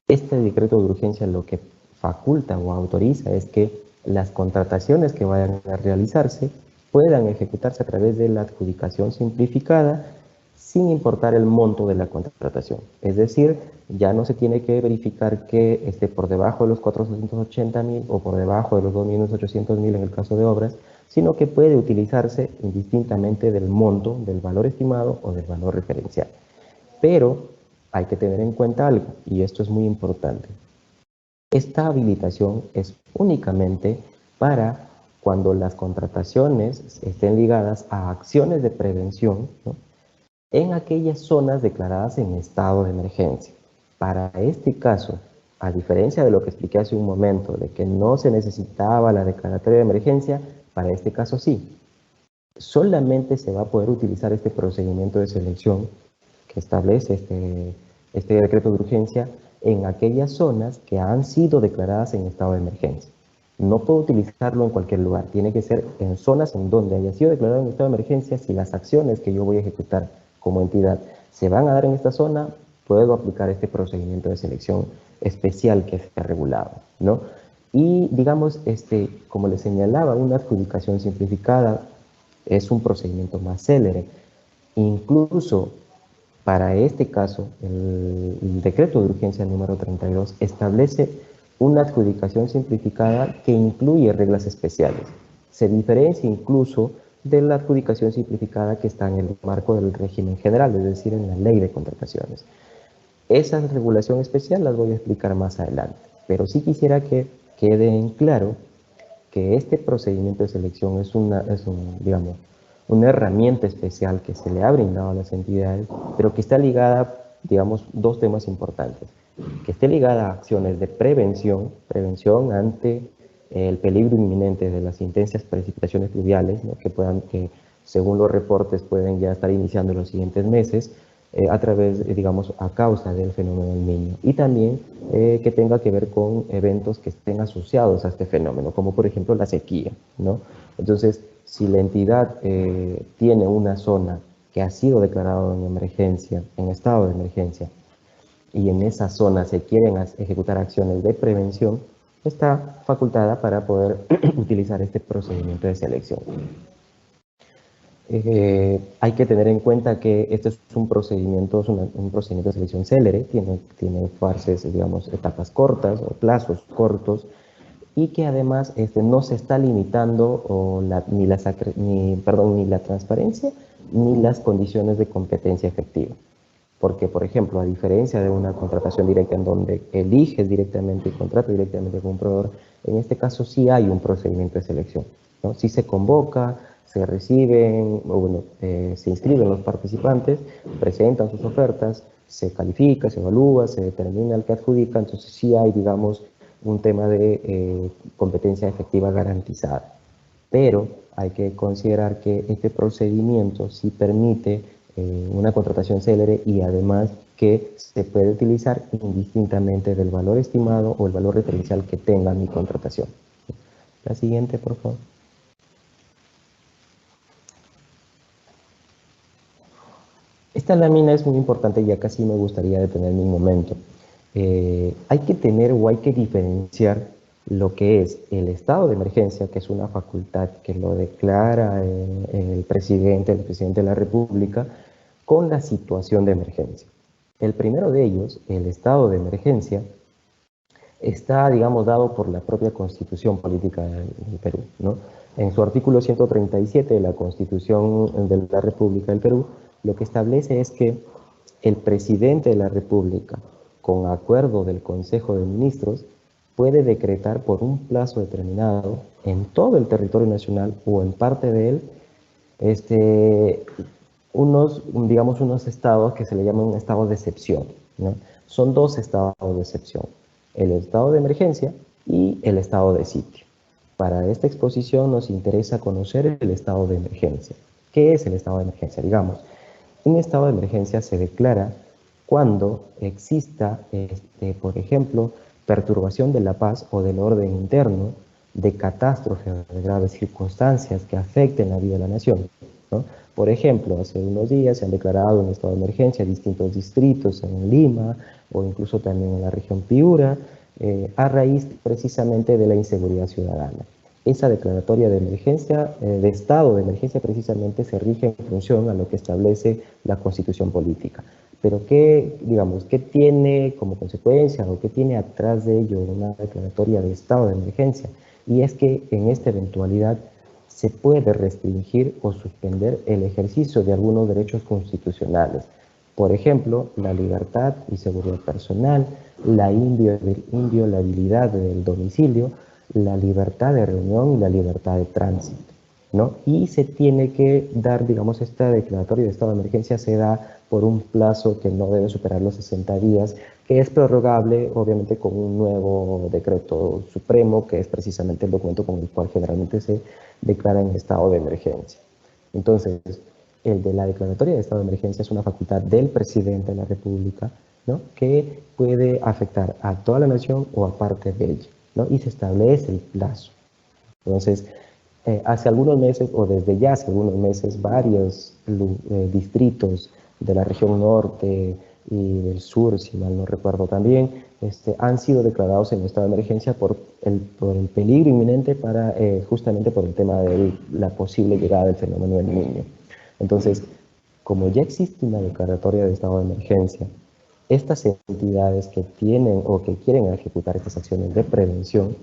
este decreto de urgencia lo que faculta o autoriza es que las contrataciones que vayan a realizarse puedan ejecutarse a través de la adjudicación simplificada sin importar el monto de la contratación. Es decir, ya no se tiene que verificar que esté por debajo de los 480.000 o por debajo de los 2.800.000 en el caso de obras, sino que puede utilizarse indistintamente del monto, del valor estimado o del valor referencial. Pero hay que tener en cuenta algo, y esto es muy importante. Esta habilitación es únicamente para cuando las contrataciones estén ligadas a acciones de prevención, ¿no?, en aquellas zonas declaradas en estado de emergencia. Para este caso, a diferencia de lo que expliqué hace un momento, de que no se necesitaba la declaratoria de emergencia, para este caso sí. Solamente se va a poder utilizar este procedimiento de selección que establece este decreto de urgencia en aquellas zonas que han sido declaradas en estado de emergencia. No puedo utilizarlo en cualquier lugar, tiene que ser en zonas en donde haya sido declarado en estado de emergencia. Si las acciones que yo voy a ejecutar como entidad se van a dar en esta zona, puedo aplicar este procedimiento de selección especial que se ha regulado, ¿no? Y digamos, como les señalaba, una adjudicación simplificada es un procedimiento más célere. Incluso para este caso, el decreto de urgencia número 32 establece una adjudicación simplificada que incluye reglas especiales. Se diferencia incluso de la adjudicación simplificada que está en el marco del régimen general, es decir, en la ley de contrataciones. Esa regulación especial las voy a explicar más adelante, pero sí quisiera que quede en claro que este procedimiento de selección es una herramienta especial que se le ha brindado a las entidades, pero que está ligada, digamos, dos temas importantes. Que esté ligada a acciones de prevención ante el peligro inminente de las intensas precipitaciones pluviales, ¿no?, que según los reportes pueden ya estar iniciando en los siguientes meses, a través, digamos, a causa del fenómeno del Niño. Y también que tenga que ver con eventos que estén asociados a este fenómeno, como por ejemplo la sequía, ¿no? Entonces, si la entidad tiene una zona que ha sido declarada en emergencia, en estado de emergencia, y en esa zona se quieren ejecutar acciones de prevención, está facultada para poder utilizar este procedimiento de selección. Hay que tener en cuenta que este es un procedimiento de selección célere, tiene fases, digamos, etapas cortas o plazos cortos, y que además no se está limitando ni la transparencia ni las condiciones de competencia efectiva. Porque, por ejemplo, a diferencia de una contratación directa en donde eliges directamente y contratas directamente con un proveedor, en este caso sí hay un procedimiento de selección, ¿no? Sí se convoca, se reciben, se inscriben los participantes, presentan sus ofertas, se califica, se evalúa, se determina el que adjudica, entonces sí hay, digamos, un tema de competencia efectiva garantizada. Pero hay que considerar que este procedimiento sí permite una contratación célere y además que se puede utilizar indistintamente del valor estimado o el valor referencial que tenga mi contratación. La siguiente, por favor. Esta lámina es muy importante, ya casi me gustaría detenerme un momento. Hay que tener o hay que diferenciar lo que es el estado de emergencia, que es una facultad que lo declara el presidente de la República, con la situación de emergencia. El primero de ellos, el estado de emergencia, está, digamos, dado por la propia Constitución Política del Perú, ¿no? En su artículo 137 de la Constitución de la República del Perú, lo que establece es que el presidente de la República, con acuerdo del Consejo de Ministros, puede decretar por un plazo determinado en todo el territorio nacional o en parte de él, este, digamos, unos estados que se le llaman estados de excepción, ¿no? Son dos estados de excepción, el estado de emergencia y el estado de sitio. Para esta exposición nos interesa conocer el estado de emergencia. ¿Qué es el estado de emergencia? Digamos, un estado de emergencia se declara cuando exista, por ejemplo, perturbación de la paz o del orden interno, de catástrofes, de graves circunstancias que afecten la vida de la nación, ¿no? Por ejemplo, hace unos días se han declarado un estado de emergencia en distintos distritos en Lima o incluso también en la región Piura, a raíz precisamente de la inseguridad ciudadana. Esa declaratoria de emergencia, de estado de emergencia, precisamente se rige en función a lo que establece la Constitución política. Pero digamos, ¿qué tiene como consecuencia o qué tiene atrás de ello una declaratoria de estado de emergencia? Y es que en esta eventualidad se puede restringir o suspender el ejercicio de algunos derechos constitucionales. Por ejemplo, la libertad y seguridad personal, la inviolabilidad del domicilio, la libertad de reunión y la libertad de tránsito, ¿no? Y se tiene que dar, digamos, esta declaratoria de estado de emergencia se da por un plazo que no debe superar los 60 días, que es prorrogable, obviamente, con un nuevo decreto supremo, que es precisamente el documento con el cual generalmente se declara en estado de emergencia. Entonces, el de la declaratoria de estado de emergencia es una facultad del presidente de la República, ¿no? Que puede afectar a toda la nación o a parte de ella, ¿no? Y se establece el plazo. Entonces, hace algunos meses, o desde ya hace algunos meses, varios distritos de la región norte y del sur, si mal no recuerdo también, han sido declarados en estado de emergencia por el peligro inminente justamente por el tema de la posible llegada del fenómeno del Niño. Entonces, como ya existe una declaratoria de estado de emergencia, estas entidades que tienen o que quieren ejecutar estas acciones de prevención,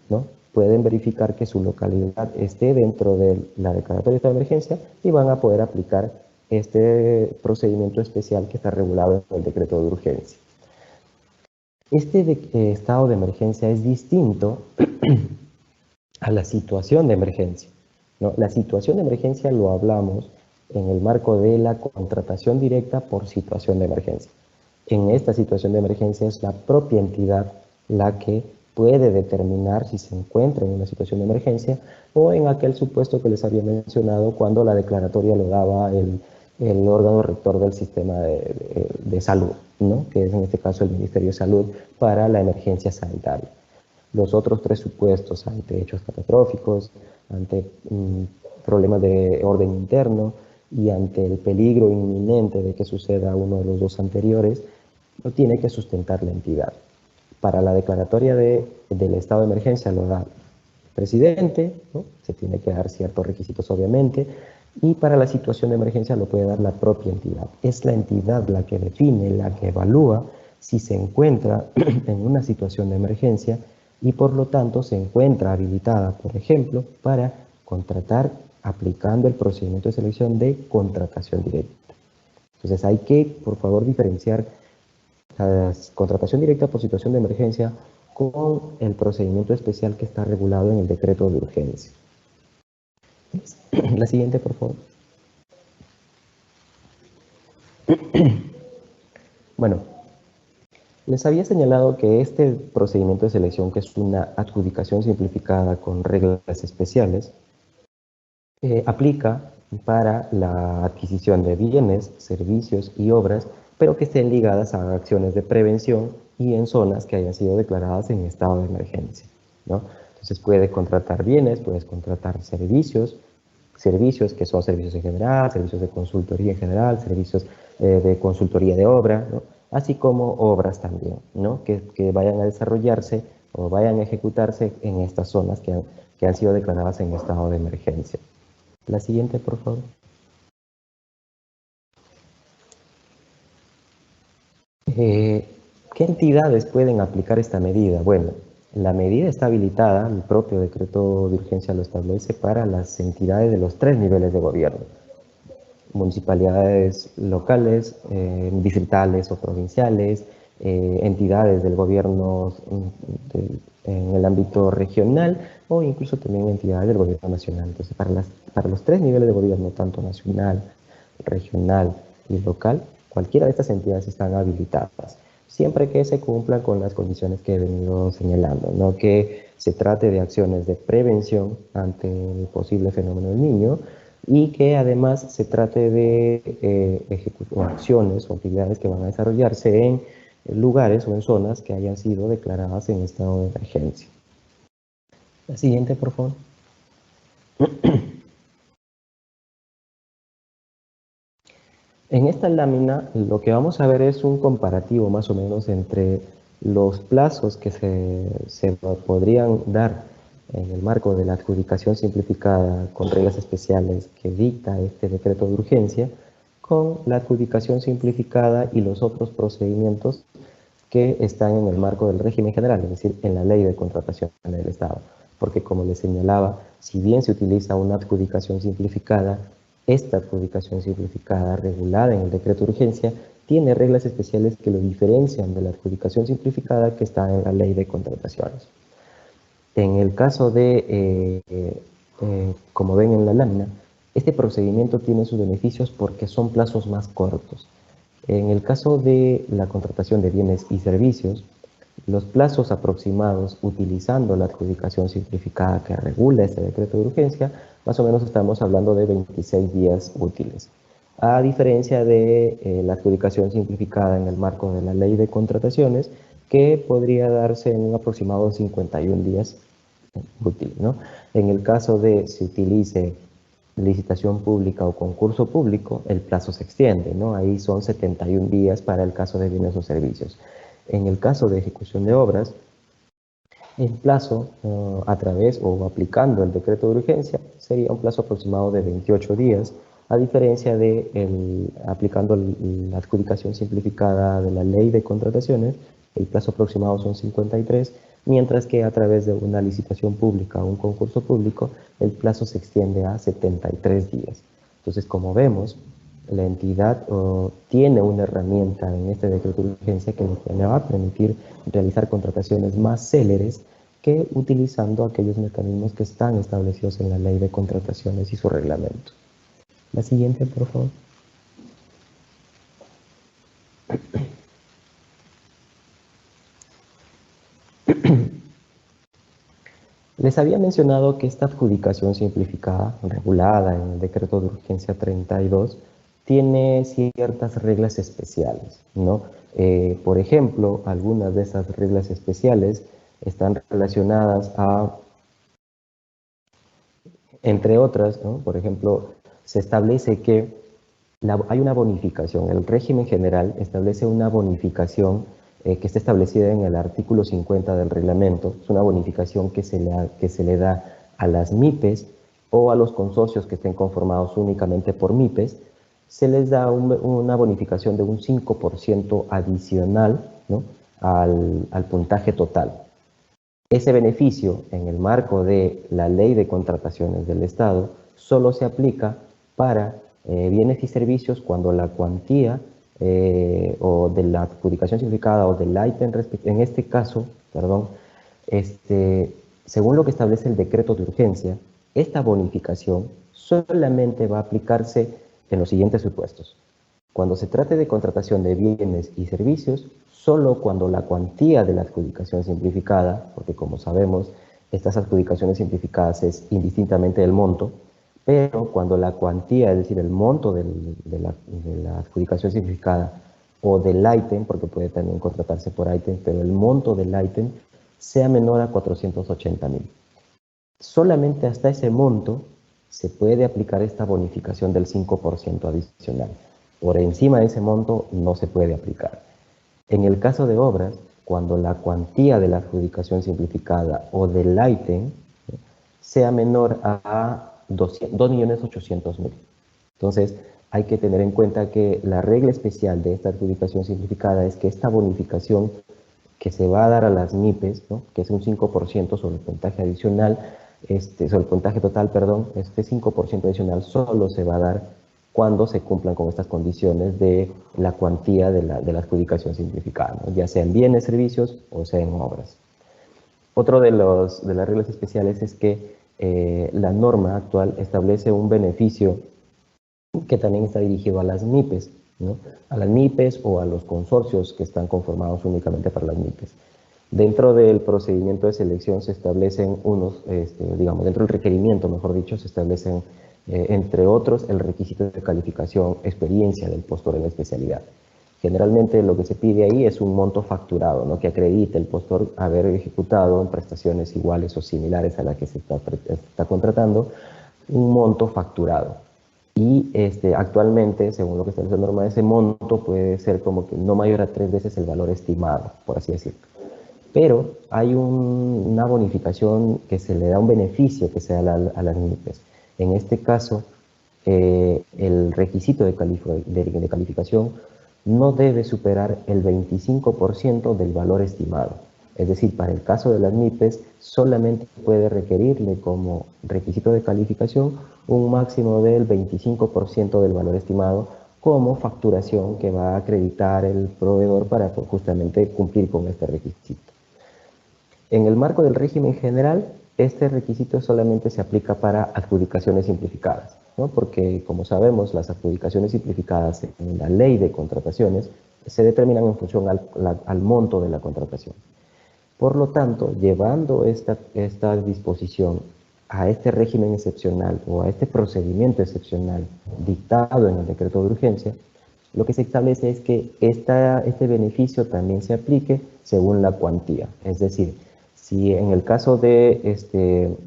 ¿no? Pueden verificar que su localidad esté dentro de la declaratoria de estado de emergencia y van a poder aplicar este procedimiento especial que está regulado en el decreto de urgencia. Estado de emergencia es distinto a la situación de emergencia, ¿no? La situación de emergencia lo hablamos en el marco de la contratación directa por situación de emergencia. En esta situación de emergencia es la propia entidad la que puede determinar si se encuentra en una situación de emergencia o en aquel supuesto que les había mencionado cuando la declaratoria lo daba el órgano rector del sistema de salud, ¿no? Que es en este caso el Ministerio de Salud para la emergencia sanitaria. Los otros tres supuestos ante hechos catastróficos, ante problemas de orden interno y ante el peligro inminente de que suceda uno de los dos anteriores, lo tiene que sustentar la entidad. Para la declaratoria del estado de emergencia lo da el presidente, ¿no? Se tiene que dar ciertos requisitos obviamente, y para la situación de emergencia lo puede dar la propia entidad. Es la entidad la que define, la que evalúa si se encuentra en una situación de emergencia y por lo tanto se encuentra habilitada, por ejemplo, para contratar aplicando el procedimiento de selección de contratación directa. Entonces hay que, por favor, diferenciar la contratación directa por situación de emergencia con el procedimiento especial que está regulado en el decreto de urgencia. La siguiente, por favor. Bueno, les había señalado que este procedimiento de selección, que es una adjudicación simplificada con reglas especiales, aplica para la adquisición de bienes, servicios y obras, pero que estén ligadas a acciones de prevención y en zonas que hayan sido declaradas en estado de emergencia, ¿no? Entonces puede contratar bienes, puedes contratar servicios que son servicios en general, servicios de consultoría en general, servicios de consultoría de obra, ¿no? Así como obras también, ¿no? Que vayan a desarrollarse o vayan a ejecutarse en estas zonas que han sido declaradas en estado de emergencia. La siguiente, por favor. ¿Qué entidades pueden aplicar esta medida? Bueno, la medida está habilitada, el propio decreto de urgencia lo establece para las entidades de los 3 niveles de gobierno: municipalidades locales, distritales o provinciales, entidades del gobierno en el ámbito regional o incluso también entidades del gobierno nacional. Entonces, para los 3 niveles de gobierno, tanto nacional, regional y local, cualquiera de estas entidades están habilitadas, siempre que se cumplan con las condiciones que he venido señalando, ¿no? Que se trate de acciones de prevención ante el posible fenómeno del niño, y que además se trate de acciones o actividades que van a desarrollarse en lugares o en zonas que hayan sido declaradas en estado de emergencia. La siguiente, por favor. En esta lámina lo que vamos a ver es un comparativo más o menos entre los plazos que se podrían dar en el marco de la adjudicación simplificada con reglas especiales que dicta este decreto de urgencia, con la adjudicación simplificada y los otros procedimientos que están en el marco del régimen general, es decir, en la ley de contratación del Estado. Porque, como les señalaba, si bien se utiliza una adjudicación simplificada, esta adjudicación simplificada, regulada en el decreto de urgencia, tiene reglas especiales que lo diferencian de la adjudicación simplificada que está en la ley de contrataciones. En el caso de, como ven en la lámina, este procedimiento tiene sus beneficios porque son plazos más cortos. En el caso de la contratación de bienes y servicios, los plazos aproximados utilizando la adjudicación simplificada que regula este decreto de urgencia, más o menos estamos hablando de 26 días útiles. A diferencia de la adjudicación simplificada en el marco de la ley de contrataciones, que podría darse en un aproximado de 51 días útiles, ¿no? En el caso de se utilice licitación pública o concurso público, el plazo se extiende, ¿no? Ahí son 71 días para el caso de bienes o servicios. En el caso de ejecución de obras, el plazo a través o aplicando el decreto de urgencia sería un plazo aproximado de 28 días, a diferencia de aplicando la adjudicación simplificada de la ley de contrataciones, el plazo aproximado son 53, mientras que a través de una licitación pública o un concurso público, el plazo se extiende a 73 días. Entonces, como vemos, la entidad tiene una herramienta en este decreto de urgencia que le va a permitir realizar contrataciones más céleres que utilizando aquellos mecanismos que están establecidos en la ley de contrataciones y su reglamento. La siguiente, por favor. Les había mencionado que esta adjudicación simplificada, regulada en el decreto de urgencia 32, tiene ciertas reglas especiales, ¿no? Por ejemplo, algunas de esas reglas especiales están relacionadas a, entre otras, ¿no? Por ejemplo, se establece que hay una bonificación. El régimen general establece una bonificación que está establecida en el artículo 50 del reglamento. Es una bonificación que se le da a las MIPES o a los consorcios que estén conformados únicamente por MIPES. Se les da una bonificación de un 5% adicional, ¿no?, al puntaje total. Ese beneficio, en el marco de la ley de contrataciones del Estado, solo se aplica para bienes y servicios cuando la cuantía o de la adjudicación simplificada o del ítem, en este caso, perdón, según lo que establece el decreto de urgencia, esta bonificación solamente va a aplicarse en los siguientes supuestos. Cuando se trate de contratación de bienes y servicios, solo cuando la cuantía de la adjudicación simplificada, porque como sabemos, estas adjudicaciones simplificadas es indistintamente del monto, pero cuando la cuantía, es decir, el monto de la adjudicación simplificada o del ítem, porque puede también contratarse por ítem, pero el monto del ítem sea menor a 480.000. Solamente hasta ese monto se puede aplicar esta bonificación del 5% adicional. Por encima de ese monto no se puede aplicar. En el caso de obras, cuando la cuantía de la adjudicación simplificada o del ítem sea menor a 2.800.000. Entonces, hay que tener en cuenta que la regla especial de esta adjudicación simplificada es que esta bonificación que se va a dar a las MIPES, ¿no? Que es un 5% sobre el puntaje adicional, sobre el puntaje total, perdón, este 5% adicional solo se va a dar cuando se cumplan con estas condiciones de la cuantía de la adjudicación simplificada, ¿no? Ya sea en bienes, servicios o sea en obras. Otro de las reglas especiales es que la norma actual establece un beneficio que también está dirigido a las MIPES, ¿no? A las MIPES o a los consorcios que están conformados únicamente para las MIPES. Dentro del procedimiento de selección se establecen unos, digamos, dentro del requerimiento, mejor dicho, se establecen, entre otros, el requisito de calificación, experiencia del postor en la especialidad. Generalmente lo que se pide ahí es un monto facturado, ¿no? Que acredite el postor haber ejecutado en prestaciones iguales o similares a la que se está contratando, un monto facturado. Y actualmente, según lo que establece la norma, ese monto puede ser como que no mayor a 3 veces el valor estimado, por así decirlo. Pero hay una bonificación que se le da un beneficio que se da a las MIPES. En este caso, el requisito de calificación no debe superar el 25% del valor estimado. Es decir, para el caso de las MIPES, solamente puede requerirle como requisito de calificación un máximo del 25% del valor estimado como facturación que va a acreditar el proveedor para justamente cumplir con este requisito. En el marco del régimen general, este requisito solamente se aplica para adjudicaciones simplificadas, ¿no? Porque, como sabemos, las adjudicaciones simplificadas en la ley de contrataciones se determinan en función al monto de la contratación. Por lo tanto, llevando esta disposición a este régimen excepcional o a este procedimiento excepcional dictado en el decreto de urgencia, lo que se establece es que este beneficio también se aplique según la cuantía. Es decir, si en el caso de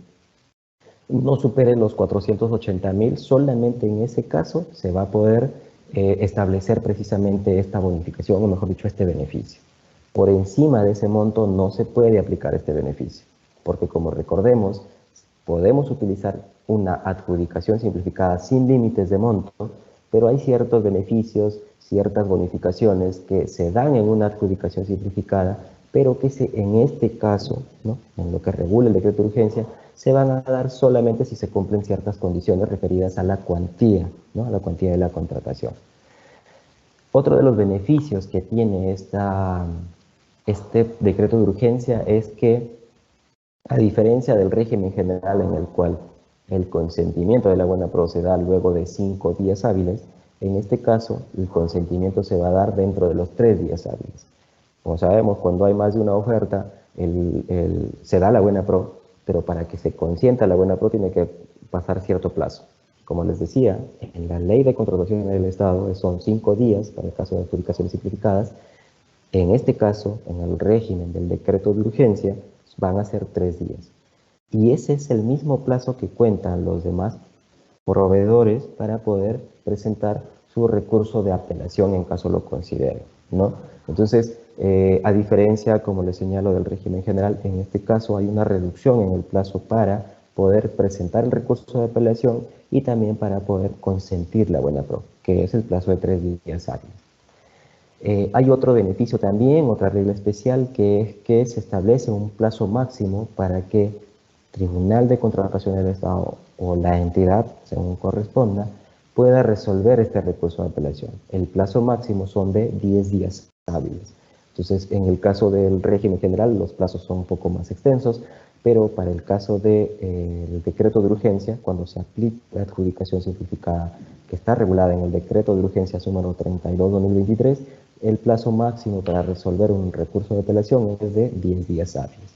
no supere los 480.000, solamente en ese caso se va a poder establecer precisamente esta bonificación, o mejor dicho, este beneficio. Por encima de ese monto no se puede aplicar este beneficio, porque como recordemos, podemos utilizar una adjudicación simplificada sin límites de monto, pero hay ciertos beneficios, ciertas bonificaciones que se dan en una adjudicación simplificada, pero que en este caso, ¿no? En lo que regula el decreto de urgencia, se van a dar solamente si se cumplen ciertas condiciones referidas a la cuantía, ¿no? A la cuantía de la contratación. Otro de los beneficios que tiene este decreto de urgencia es que, a diferencia del régimen general en el cual el consentimiento de la buena pro se da luego de 5 días hábiles, en este caso el consentimiento se va a dar dentro de los 3 días hábiles. Como sabemos, cuando hay más de una oferta, se da la buena pro, pero para que se consienta la buena pro tiene que pasar cierto plazo. Como les decía, en la ley de contratación del Estado son 5 días para el caso de adjudicaciones simplificadas. En este caso, en el régimen del decreto de urgencia, van a ser 3 días. Y ese es el mismo plazo que cuentan los demás proveedores para poder presentar su recurso de apelación en caso lo consideren, ¿no? Entonces, a diferencia, como les señalo, del régimen general, en este caso hay una reducción en el plazo para poder presentar el recurso de apelación y también para poder consentir la buena pro, que es el plazo de 3 días hábiles. Hay otro beneficio también, otra regla especial, que es que se establece un plazo máximo para que Tribunal de Contratación del Estado o la entidad, según corresponda, pueda resolver este recurso de apelación. El plazo máximo son de 10 días hábiles. Entonces, en el caso del régimen general, los plazos son un poco más extensos, pero para el caso del decreto de urgencia, cuando se aplica la adjudicación simplificada que está regulada en el decreto de urgencia número 32/2023, el plazo máximo para resolver un recurso de apelación es de 10 días hábiles.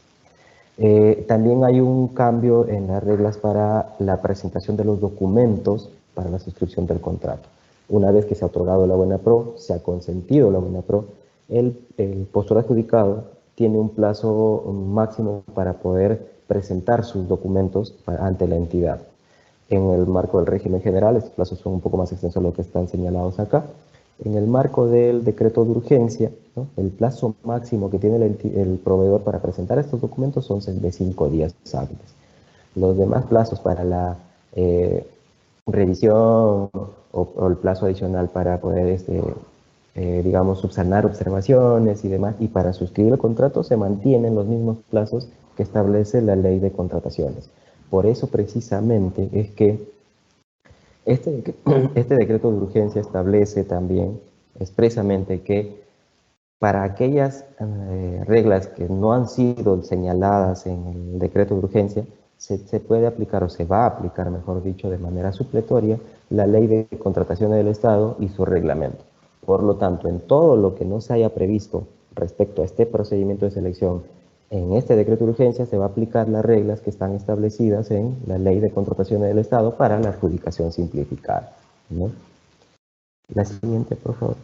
También hay un cambio en las reglas para la presentación de los documentos para la suscripción del contrato. Una vez que se ha otorgado la buena pro, se ha consentido la buena pro, el postor adjudicado tiene un plazo máximo para poder presentar sus documentos ante la entidad. En el marco del régimen general, estos plazos son un poco más extensos de lo que están señalados acá. En el marco del decreto de urgencia, ¿no? El plazo máximo que tiene el proveedor para presentar estos documentos son de 5 días hábiles. Los demás plazos para la revisión o el plazo adicional para poder digamos, subsanar observaciones y demás, y para suscribir el contrato se mantienen los mismos plazos que establece la ley de contrataciones. Por eso precisamente es que este decreto de urgencia establece también expresamente que para aquellas reglas que no han sido señaladas en el decreto de urgencia, se puede aplicar o se va a aplicar, mejor dicho, de manera supletoria la ley de contrataciones del Estado y su reglamento. Por lo tanto, en todo lo que no se haya previsto respecto a este procedimiento de selección en este decreto de urgencia se va a aplicar las reglas que están establecidas en la ley de contrataciones del Estado para la adjudicación simplificada, ¿no? La siguiente, por favor.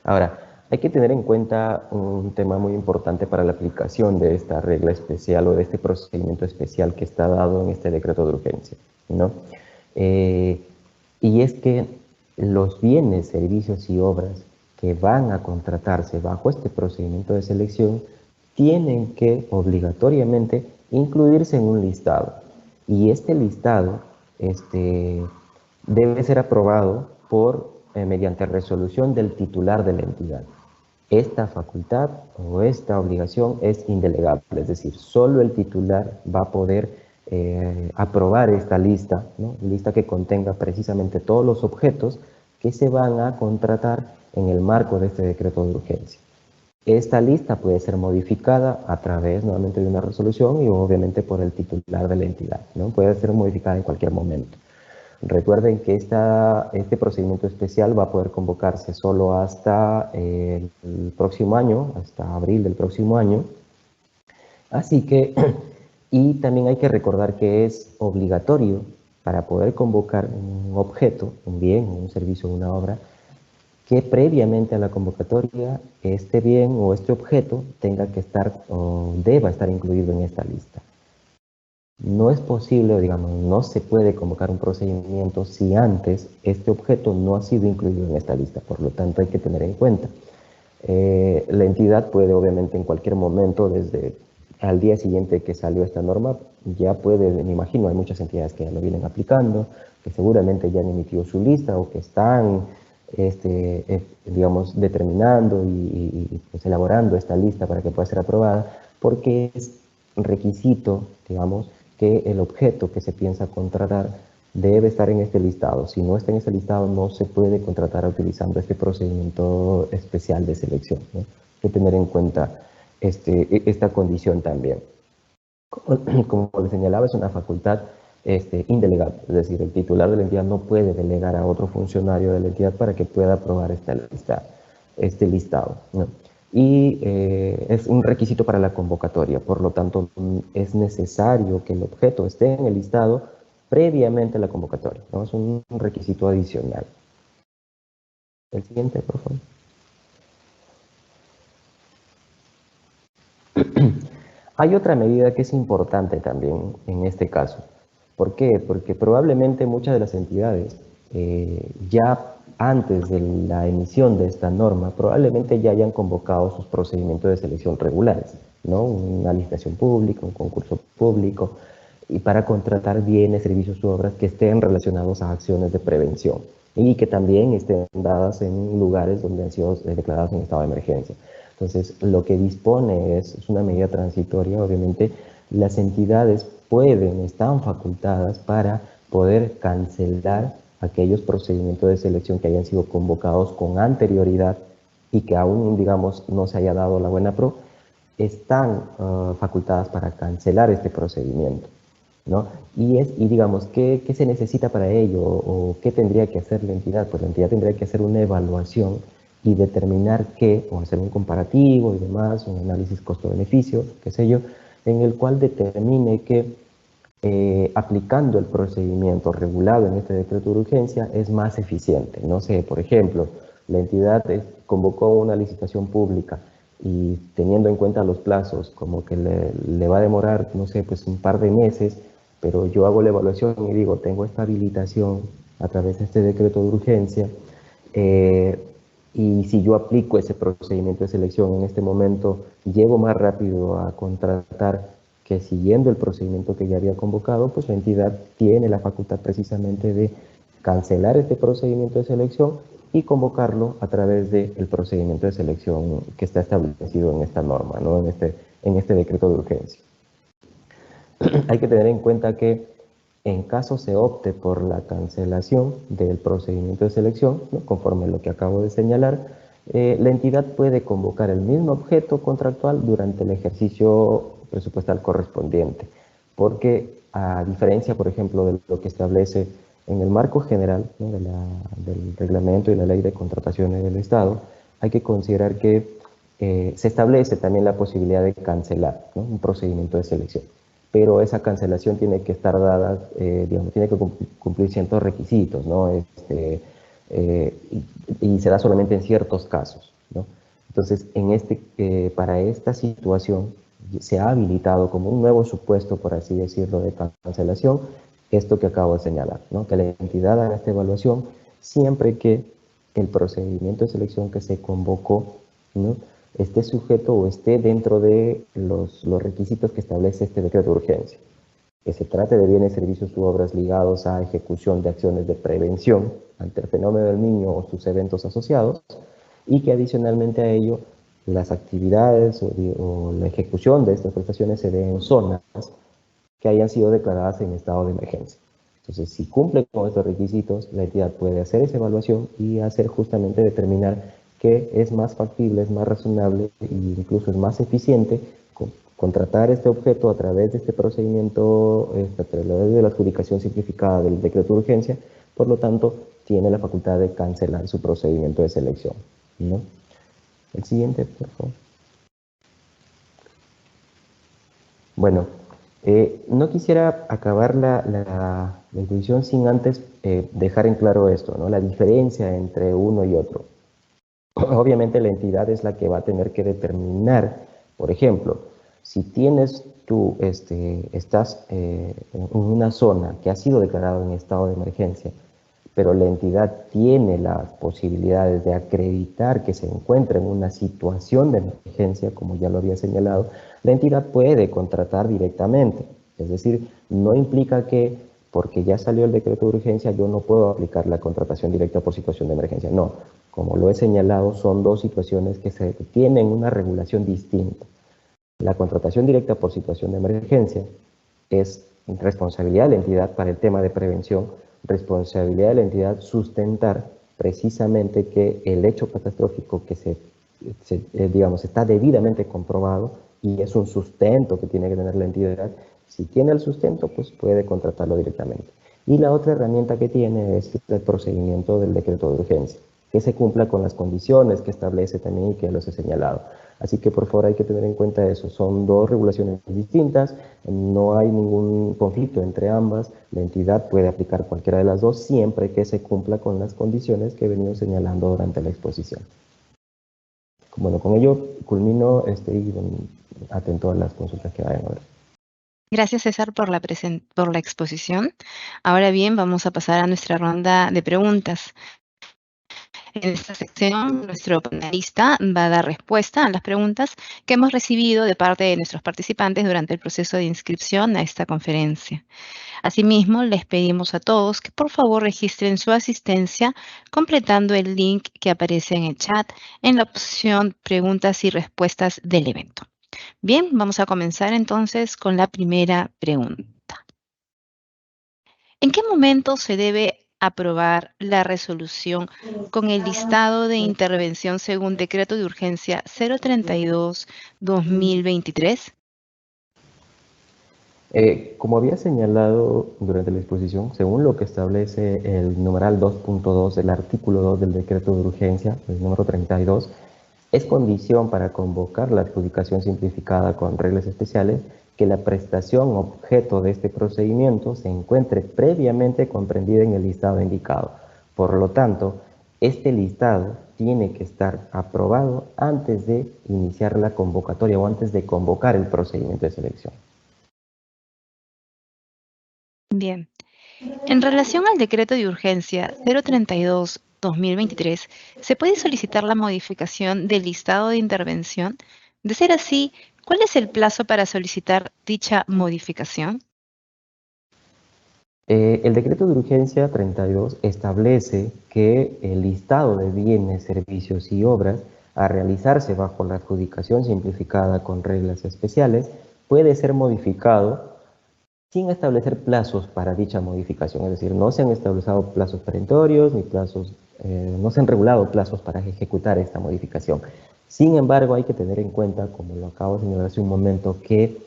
Ahora, hay que tener en cuenta un tema muy importante para la aplicación de esta regla especial o de este procedimiento especial que está dado en este decreto de urgencia, ¿no? Y es que los bienes, servicios y obras que van a contratarse bajo este procedimiento de selección tienen que obligatoriamente incluirse en un listado. Y este listado debe ser aprobado mediante resolución del titular de la entidad. Esta facultad o esta obligación es indelegable, es decir, solo el titular va a poder aprobar esta lista, ¿no? Lista que contenga precisamente todos los objetos que se van a contratar en el marco de este decreto de urgencia. Esta lista puede ser modificada a través nuevamente de una resolución y obviamente por el titular de la entidad, ¿no? Puede ser modificada en cualquier momento. Recuerden que este procedimiento especial va a poder convocarse solo hasta el próximo año, hasta abril del próximo año. Así que, y también hay que recordar que es obligatorio para poder convocar un objeto, un bien, un servicio, una obra, que previamente a la convocatoria este bien o este objeto tenga que estar o deba estar incluido en esta lista. No es posible, digamos, no se puede convocar un procedimiento si antes este objeto no ha sido incluido en esta lista. Por lo tanto, hay que tener en cuenta. La entidad puede, obviamente, en cualquier momento, desde al día siguiente que salió esta norma, ya puede, me imagino, hay muchas entidades que ya lo vienen aplicando, que seguramente ya han emitido su lista o que están, digamos, determinando y pues, elaborando esta lista para que pueda ser aprobada, porque es requisito, digamos, que el objeto que se piensa contratar debe estar en este listado. Si no está en este listado, no se puede contratar utilizando este procedimiento especial de selección, ¿no? Hay que tener en cuenta esta condición también. Como les señalaba, es una facultad indelegable, es decir, el titular de la entidad no puede delegar a otro funcionario de la entidad para que pueda aprobar este listado, ¿no? Y es un requisito para la convocatoria, por lo tanto es necesario que el objeto esté en el listado previamente a la convocatoria, ¿no? Es un requisito adicional. El siguiente, por favor. Hay otra medida que es importante también en este caso. ¿Por qué? Porque probablemente muchas de las entidades ya antes de la emisión de esta norma, probablemente ya hayan convocado sus procedimientos de selección regulares, ¿no? Una licitación pública, un concurso público, y para contratar bienes, servicios u obras que estén relacionados a acciones de prevención y que también estén dadas en lugares donde han sido declarados en estado de emergencia. Entonces, lo que dispone es una medida transitoria, obviamente, las entidades están facultadas para poder cancelar aquellos procedimientos de selección que hayan sido convocados con anterioridad y que aún, digamos, no se haya dado la buena pro, están facultadas para cancelar este procedimiento, ¿no? Y digamos, ¿qué se necesita para ello o qué tendría que hacer la entidad? Pues la entidad tendría que hacer una evaluación y determinar qué, o hacer un comparativo y demás, un análisis costo-beneficio, qué sé yo, en el cual determine que aplicando el procedimiento regulado en este decreto de urgencia es más eficiente. No sé, por ejemplo, la entidad convocó una licitación pública y teniendo en cuenta los plazos, como que le va a demorar, no sé, pues un par de meses, pero yo hago la evaluación y digo, tengo esta habilitación a través de este decreto de urgencia, y si yo aplico ese procedimiento de selección en este momento, llego más rápido a contratar que siguiendo el procedimiento que ya había convocado, pues la entidad tiene la facultad precisamente de cancelar este procedimiento de selección y convocarlo a través del procedimiento de selección que está establecido en esta norma, ¿no? en este decreto de urgencia. Hay que tener en cuenta que en caso se opte por la cancelación del procedimiento de selección, ¿no? Conforme lo que acabo de señalar, la entidad puede convocar el mismo objeto contractual durante el ejercicio presupuestal correspondiente, porque a diferencia, por ejemplo, de lo que establece en el marco general, ¿no? del reglamento y la ley de contrataciones del Estado, hay que considerar que se establece también la posibilidad de cancelar, ¿no? Un procedimiento de selección, pero esa cancelación tiene que estar dada, digamos, tiene que cumplir ciertos requisitos, ¿no? Y se da solamente en ciertos casos, ¿no? Entonces, para esta situación se ha habilitado como un nuevo supuesto, por así decirlo, de cancelación, esto que acabo de señalar, ¿no? Que la entidad haga esta evaluación siempre que el procedimiento de selección que se convocó, ¿no? Esté sujeto o esté dentro de los requisitos que establece este decreto de urgencia. Que se trate de bienes, servicios u obras ligados a ejecución de acciones de prevención ante el fenómeno del niño o sus eventos asociados, y que adicionalmente a ello las actividades o la ejecución de estas prestaciones se dé en zonas que hayan sido declaradas en estado de emergencia. Entonces, si cumple con estos requisitos, la entidad puede hacer esa evaluación y hacer justamente determinar que es más factible, es más razonable e incluso es más eficiente contratar este objeto a través de este procedimiento, a través de la adjudicación simplificada del decreto de urgencia. Por lo tanto, tiene la facultad de cancelar su procedimiento de selección, ¿no? El siguiente, por favor. Bueno, no quisiera acabar la exposición sin antes dejar en claro esto, ¿no? La diferencia entre uno y otro. Obviamente la entidad es la que va a tener que determinar, por ejemplo, si estás en una zona que ha sido declarada en estado de emergencia, pero la entidad tiene las posibilidades de acreditar que se encuentra en una situación de emergencia, como ya lo había señalado, la entidad puede contratar directamente. Es decir, no implica que porque ya salió el decreto de urgencia yo no puedo aplicar la contratación directa por situación de emergencia. No, como lo he señalado, son dos situaciones que tienen una regulación distinta. La contratación directa por situación de emergencia es responsabilidad de la entidad para el tema de prevención, responsabilidad de la entidad sustentar precisamente que el hecho catastrófico que digamos, está debidamente comprobado y es un sustento que tiene que tener la entidad. Si tiene el sustento, pues puede contratarlo directamente. Y la otra herramienta que tiene es el procedimiento del decreto de urgencia, que se cumpla con las condiciones que establece también y que los he señalado. Así que por favor hay que tener en cuenta eso, son dos regulaciones distintas, no hay ningún conflicto entre ambas, la entidad puede aplicar cualquiera de las dos siempre que se cumpla con las condiciones que he venido señalando durante la exposición. Bueno, con ello culmino y atento a las consultas que vayan a haber. Gracias, César, por la exposición. Ahora bien, vamos a pasar a nuestra ronda de preguntas. En esta sección, nuestro panelista va a dar respuesta a las preguntas que hemos recibido de parte de nuestros participantes durante el proceso de inscripción a esta conferencia. Asimismo, les pedimos a todos que por favor registren su asistencia completando el link que aparece en el chat en la opción Preguntas y Respuestas del evento. Bien, vamos a comenzar entonces con la primera pregunta. ¿En qué momento se debe aprobar la resolución con el listado de intervención según decreto de urgencia 032-2023? Como había señalado durante la exposición, según lo que establece el numeral 2.2 del artículo 2 del decreto de urgencia, el número 32, es condición para convocar la adjudicación simplificada con reglas especiales que la prestación objeto de este procedimiento se encuentre previamente comprendida en el listado indicado. Por lo tanto, este listado tiene que estar aprobado antes de iniciar la convocatoria o antes de convocar el procedimiento de selección. Bien. En relación al decreto de urgencia 032-2023, ¿se puede solicitar la modificación del listado de intervención? De ser así, ¿Cuál es el plazo para solicitar dicha modificación? El decreto de urgencia 32 establece que el listado de bienes, servicios y obras a realizarse bajo la adjudicación simplificada con reglas especiales puede ser modificado sin establecer plazos para dicha modificación. Es decir, no se han establecido plazos perentorios ni plazos, no se han regulado plazos para ejecutar esta modificación. Sin embargo, hay que tener en cuenta, como lo acabo de señalar hace un momento, que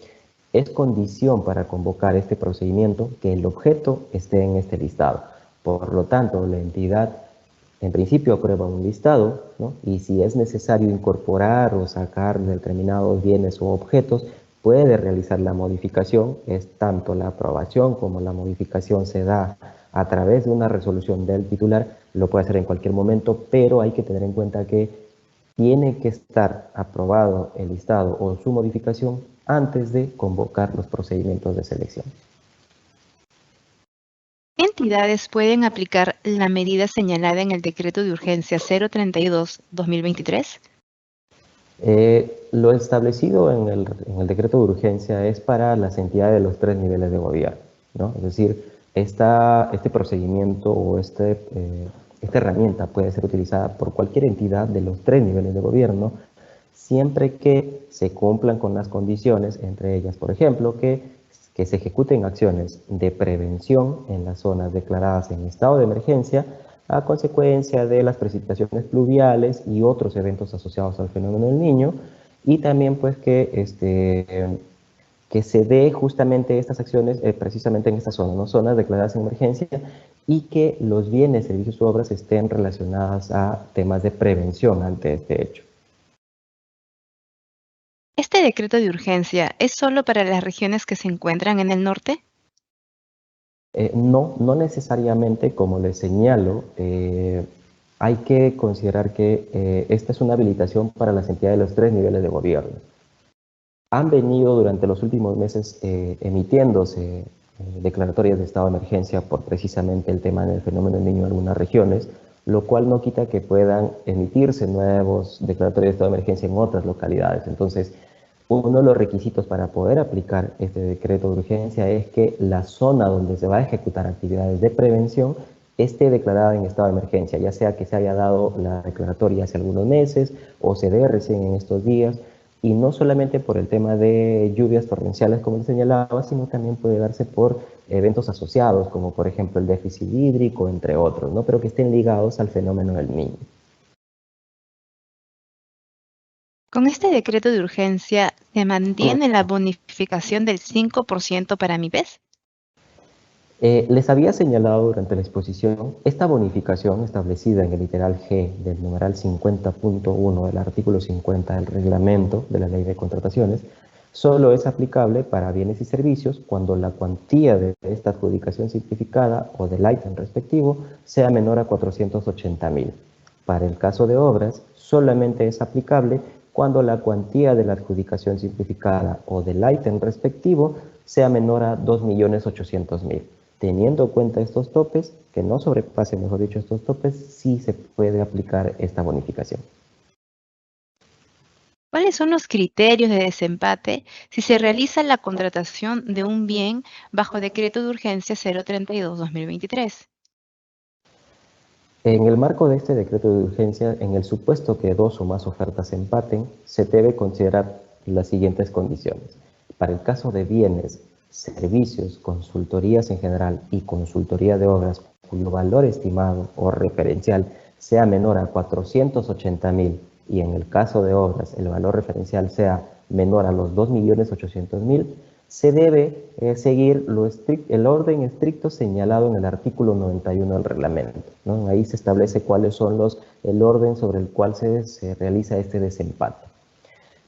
es condición para convocar este procedimiento que el objeto esté en este listado. Por lo tanto, la entidad en principio aprueba un listado, ¿no? Y si es necesario incorporar o sacar determinados bienes o objetos, puede realizar la modificación. Es tanto la aprobación como la modificación se da a través de una resolución del titular, lo puede hacer en cualquier momento, pero hay que tener en cuenta que tiene que estar aprobado el listado o su modificación antes de convocar los procedimientos de selección. ¿Qué entidades pueden aplicar la medida señalada en el decreto de urgencia 032-2023? Lo establecido en el decreto de urgencia es para las entidades de los 3 niveles de gobierno, ¿no? Es decir, este procedimiento o esta herramienta puede ser utilizada por cualquier entidad de los 3 niveles de gobierno, siempre que se cumplan con las condiciones, entre ellas, por ejemplo, que se ejecuten acciones de prevención en las zonas declaradas en estado de emergencia a consecuencia de las precipitaciones pluviales y otros eventos asociados al fenómeno del Niño, y también pues que se dé justamente estas acciones precisamente en estas zonas, ¿no? Zonas declaradas en emergencia, y que los bienes, servicios u obras estén relacionadas a temas de prevención ante este hecho. ¿Este decreto de urgencia es solo para las regiones que se encuentran en el norte? No necesariamente, como les señalo, hay que considerar que esta es una habilitación para las entidades de los 3 niveles de gobierno. Han venido durante los últimos meses emitiéndose declaratorias de estado de emergencia por precisamente el tema del fenómeno del Niño en algunas regiones, lo cual no quita que puedan emitirse nuevos declaratorias de estado de emergencia en otras localidades. Entonces, uno de los requisitos para poder aplicar este decreto de urgencia es que la zona donde se va a ejecutar actividades de prevención esté declarada en estado de emergencia, ya sea que se haya dado la declaratoria hace algunos meses o se dé recién en estos días, y no solamente por el tema de lluvias torrenciales, como les señalaba, sino también puede darse por eventos asociados, como por ejemplo el déficit hídrico, entre otros, ¿no? Pero que estén ligados al fenómeno del Niño. Con este decreto de urgencia, ¿se mantiene la bonificación del 5% para MIPES? Les había señalado durante la exposición, esta bonificación establecida en el literal G del numeral 50.1 del artículo 50 del reglamento de la Ley de Contrataciones, solo es aplicable para bienes y servicios cuando la cuantía de esta adjudicación simplificada o del ítem respectivo sea menor a 480.000. Para el caso de obras, solamente es aplicable cuando la cuantía de la adjudicación simplificada o del ítem respectivo sea menor a 2.800.000. Teniendo en cuenta estos topes, que no sobrepasen, mejor dicho, estos topes, sí se puede aplicar esta bonificación. ¿Cuáles son los criterios de desempate si se realiza la contratación de un bien bajo decreto de urgencia 032-2023? En el marco de este decreto de urgencia, en el supuesto que 2 o más ofertas empaten, se debe considerar las siguientes condiciones. Para el caso de bienes, servicios, consultorías en general y consultoría de obras cuyo valor estimado o referencial sea menor a 480.000, y en el caso de obras el valor referencial sea menor a los 2.800.000, se debe seguir el orden estricto señalado en el artículo 91 del reglamento, ¿no? Ahí se establece cuáles son el orden sobre el cual se realiza este desempate.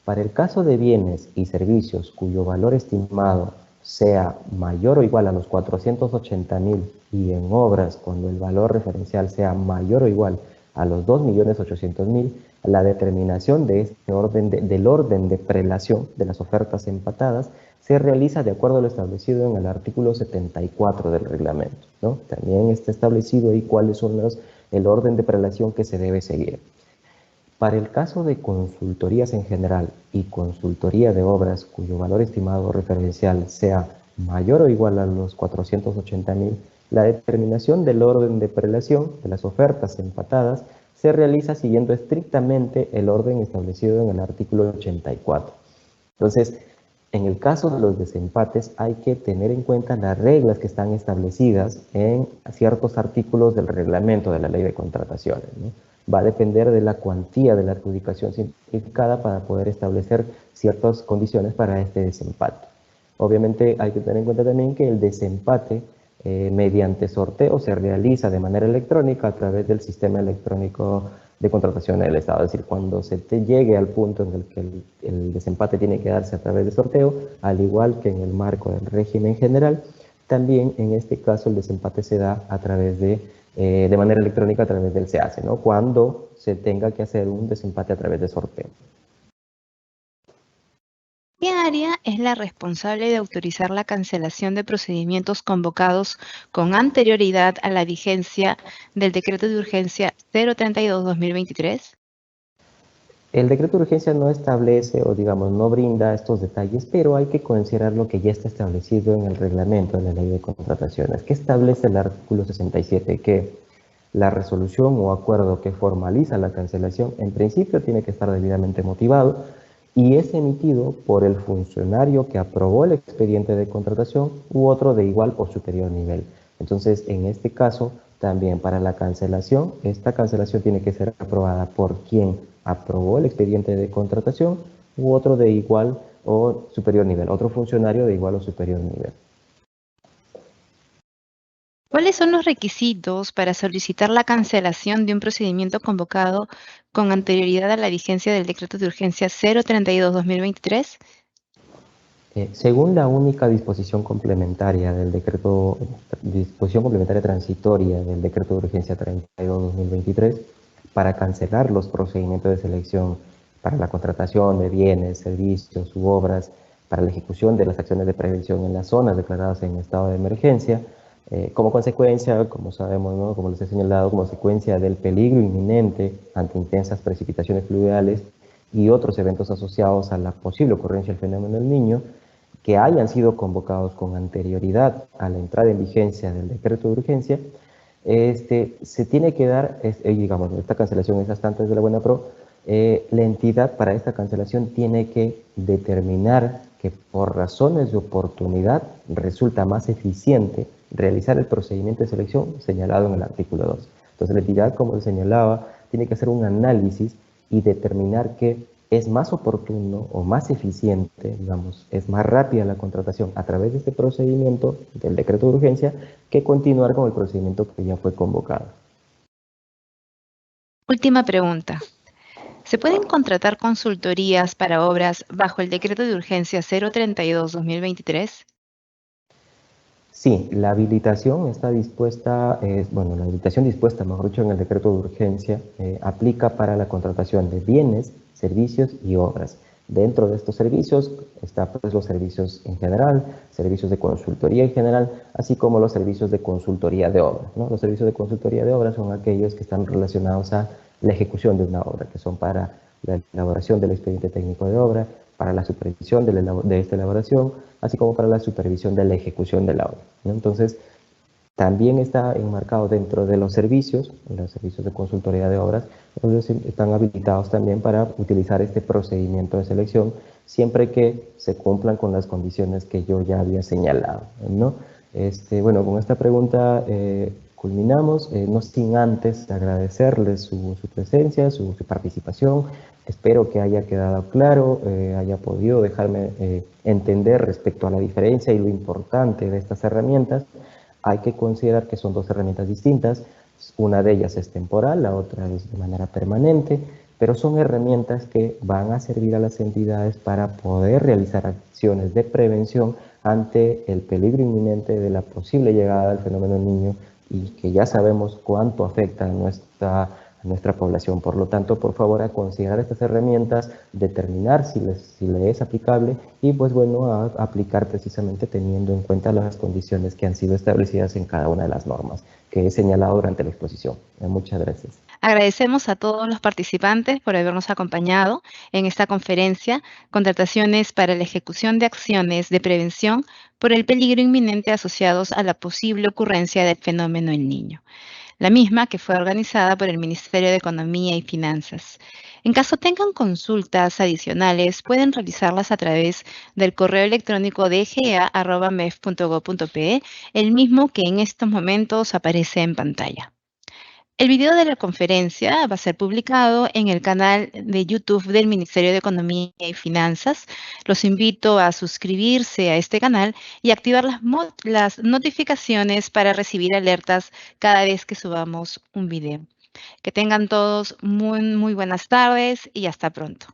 Para el caso de bienes y servicios cuyo valor estimado sea mayor o igual a los 480.000, y en obras cuando el valor referencial sea mayor o igual a los 2.800.000, la determinación de este del orden de prelación de las ofertas empatadas se realiza de acuerdo a lo establecido en el artículo 74 del reglamento, ¿no? También está establecido ahí cuáles son el orden de prelación que se debe seguir. Para el caso de consultorías en general y consultoría de obras cuyo valor estimado referencial sea mayor o igual a los 480.000, la determinación del orden de prelación de las ofertas empatadas se realiza siguiendo estrictamente el orden establecido en el artículo 84. Entonces, en el caso de los desempates hay que tener en cuenta las reglas que están establecidas en ciertos artículos del reglamento de la ley de contrataciones, ¿no? Va a depender de la cuantía de la adjudicación simplificada para poder establecer ciertas condiciones para este desempate. Obviamente hay que tener en cuenta también que el desempate mediante sorteo se realiza de manera electrónica a través del sistema electrónico de contratación del Estado. Es decir, cuando se te llegue al punto en el que el desempate tiene que darse a través de sorteo, al igual que en el marco del régimen general, también en este caso el desempate se da a través de manera electrónica a través del SEACE, ¿no? Cuando se tenga que hacer un desempate a través de sorteo. ¿Qué área es la responsable de autorizar la cancelación de procedimientos convocados con anterioridad a la vigencia del decreto de urgencia 032-2023? El decreto de urgencia no establece o digamos no brinda estos detalles, pero hay que considerar lo que ya está establecido en el reglamento de la ley de contrataciones, que establece el artículo 67, que la resolución o acuerdo que formaliza la cancelación en principio tiene que estar debidamente motivado y es emitido por el funcionario que aprobó el expediente de contratación u otro de igual o superior nivel. Entonces, en este caso, también para la cancelación, esta cancelación tiene que ser aprobada por quien aprobó el expediente de contratación u otro de igual o superior nivel, otro funcionario de igual o superior nivel. ¿Cuáles son los requisitos para solicitar la cancelación de un procedimiento convocado con anterioridad a la vigencia del decreto de urgencia 032-2023? Según la única disposición complementaria del decreto, disposición complementaria transitoria del decreto de urgencia 32-2023, para cancelar los procedimientos de selección para la contratación de bienes, servicios u obras, para la ejecución de las acciones de prevención en las zonas declaradas en estado de emergencia, como consecuencia, como sabemos, ¿no? Como les he señalado, como consecuencia del peligro inminente ante intensas precipitaciones fluviales y otros eventos asociados a la posible ocurrencia del fenómeno del Niño, que hayan sido convocados con anterioridad a la entrada en vigencia del decreto de urgencia, se tiene que dar, digamos, esta cancelación es hasta antes de la buena pro, la entidad para esta cancelación tiene que determinar que por razones de oportunidad resulta más eficiente realizar el procedimiento de selección señalado en el artículo 2. Entonces la entidad, como le señalaba, tiene que hacer un análisis y determinar que es más oportuno o más eficiente, digamos, es más rápida la contratación a través de este procedimiento del decreto de urgencia que continuar con el procedimiento que ya fue convocado. Última pregunta. ¿Se pueden contratar consultorías para obras bajo el decreto de urgencia 032-2023? Sí, la habilitación está dispuesta, bueno, la habilitación dispuesta, mejor dicho, en el decreto de urgencia, aplica para la contratación de bienes, servicios y obras. Dentro de estos servicios están pues, los servicios en general, servicios de consultoría en general, así como los servicios de consultoría de obra, ¿no? Los servicios de consultoría de obra son aquellos que están relacionados a la ejecución de una obra, que son para la elaboración del expediente técnico de obra, para la supervisión de esta elaboración, así como para la supervisión de la ejecución de la obra, ¿no? Entonces, también está enmarcado dentro de los servicios de consultoría de obras, ellos están habilitados también para utilizar este procedimiento de selección, siempre que se cumplan con las condiciones que yo ya había señalado, ¿no? Bueno, con esta pregunta culminamos, no sin antes agradecerles su presencia, su participación. Espero que haya quedado claro, haya podido dejarme entender respecto a la diferencia y lo importante de estas herramientas. Hay que considerar que son dos herramientas distintas, una de ellas es temporal, la otra es de manera permanente, pero son herramientas que van a servir a las entidades para poder realizar acciones de prevención ante el peligro inminente de la posible llegada del fenómeno del Niño y que ya sabemos cuánto afecta a nuestra población. Por lo tanto, por favor, a considerar estas herramientas, determinar si le es aplicable y, pues bueno, a aplicar precisamente teniendo en cuenta las condiciones que han sido establecidas en cada una de las normas que he señalado durante la exposición. Muchas gracias. Agradecemos a todos los participantes por habernos acompañado en esta conferencia, Contrataciones para la ejecución de acciones de prevención por el peligro inminente asociados a la posible ocurrencia del fenómeno El Niño. La misma que fue organizada por el Ministerio de Economía y Finanzas. En caso tengan consultas adicionales, pueden realizarlas a través del correo electrónico de ega@mef.gov.pe, el mismo que en estos momentos aparece en pantalla. El video de la conferencia va a ser publicado en el canal de YouTube del Ministerio de Economía y Finanzas. Los invito a suscribirse a este canal y activar las notificaciones para recibir alertas cada vez que subamos un video. Que tengan todos muy buenas tardes y hasta pronto.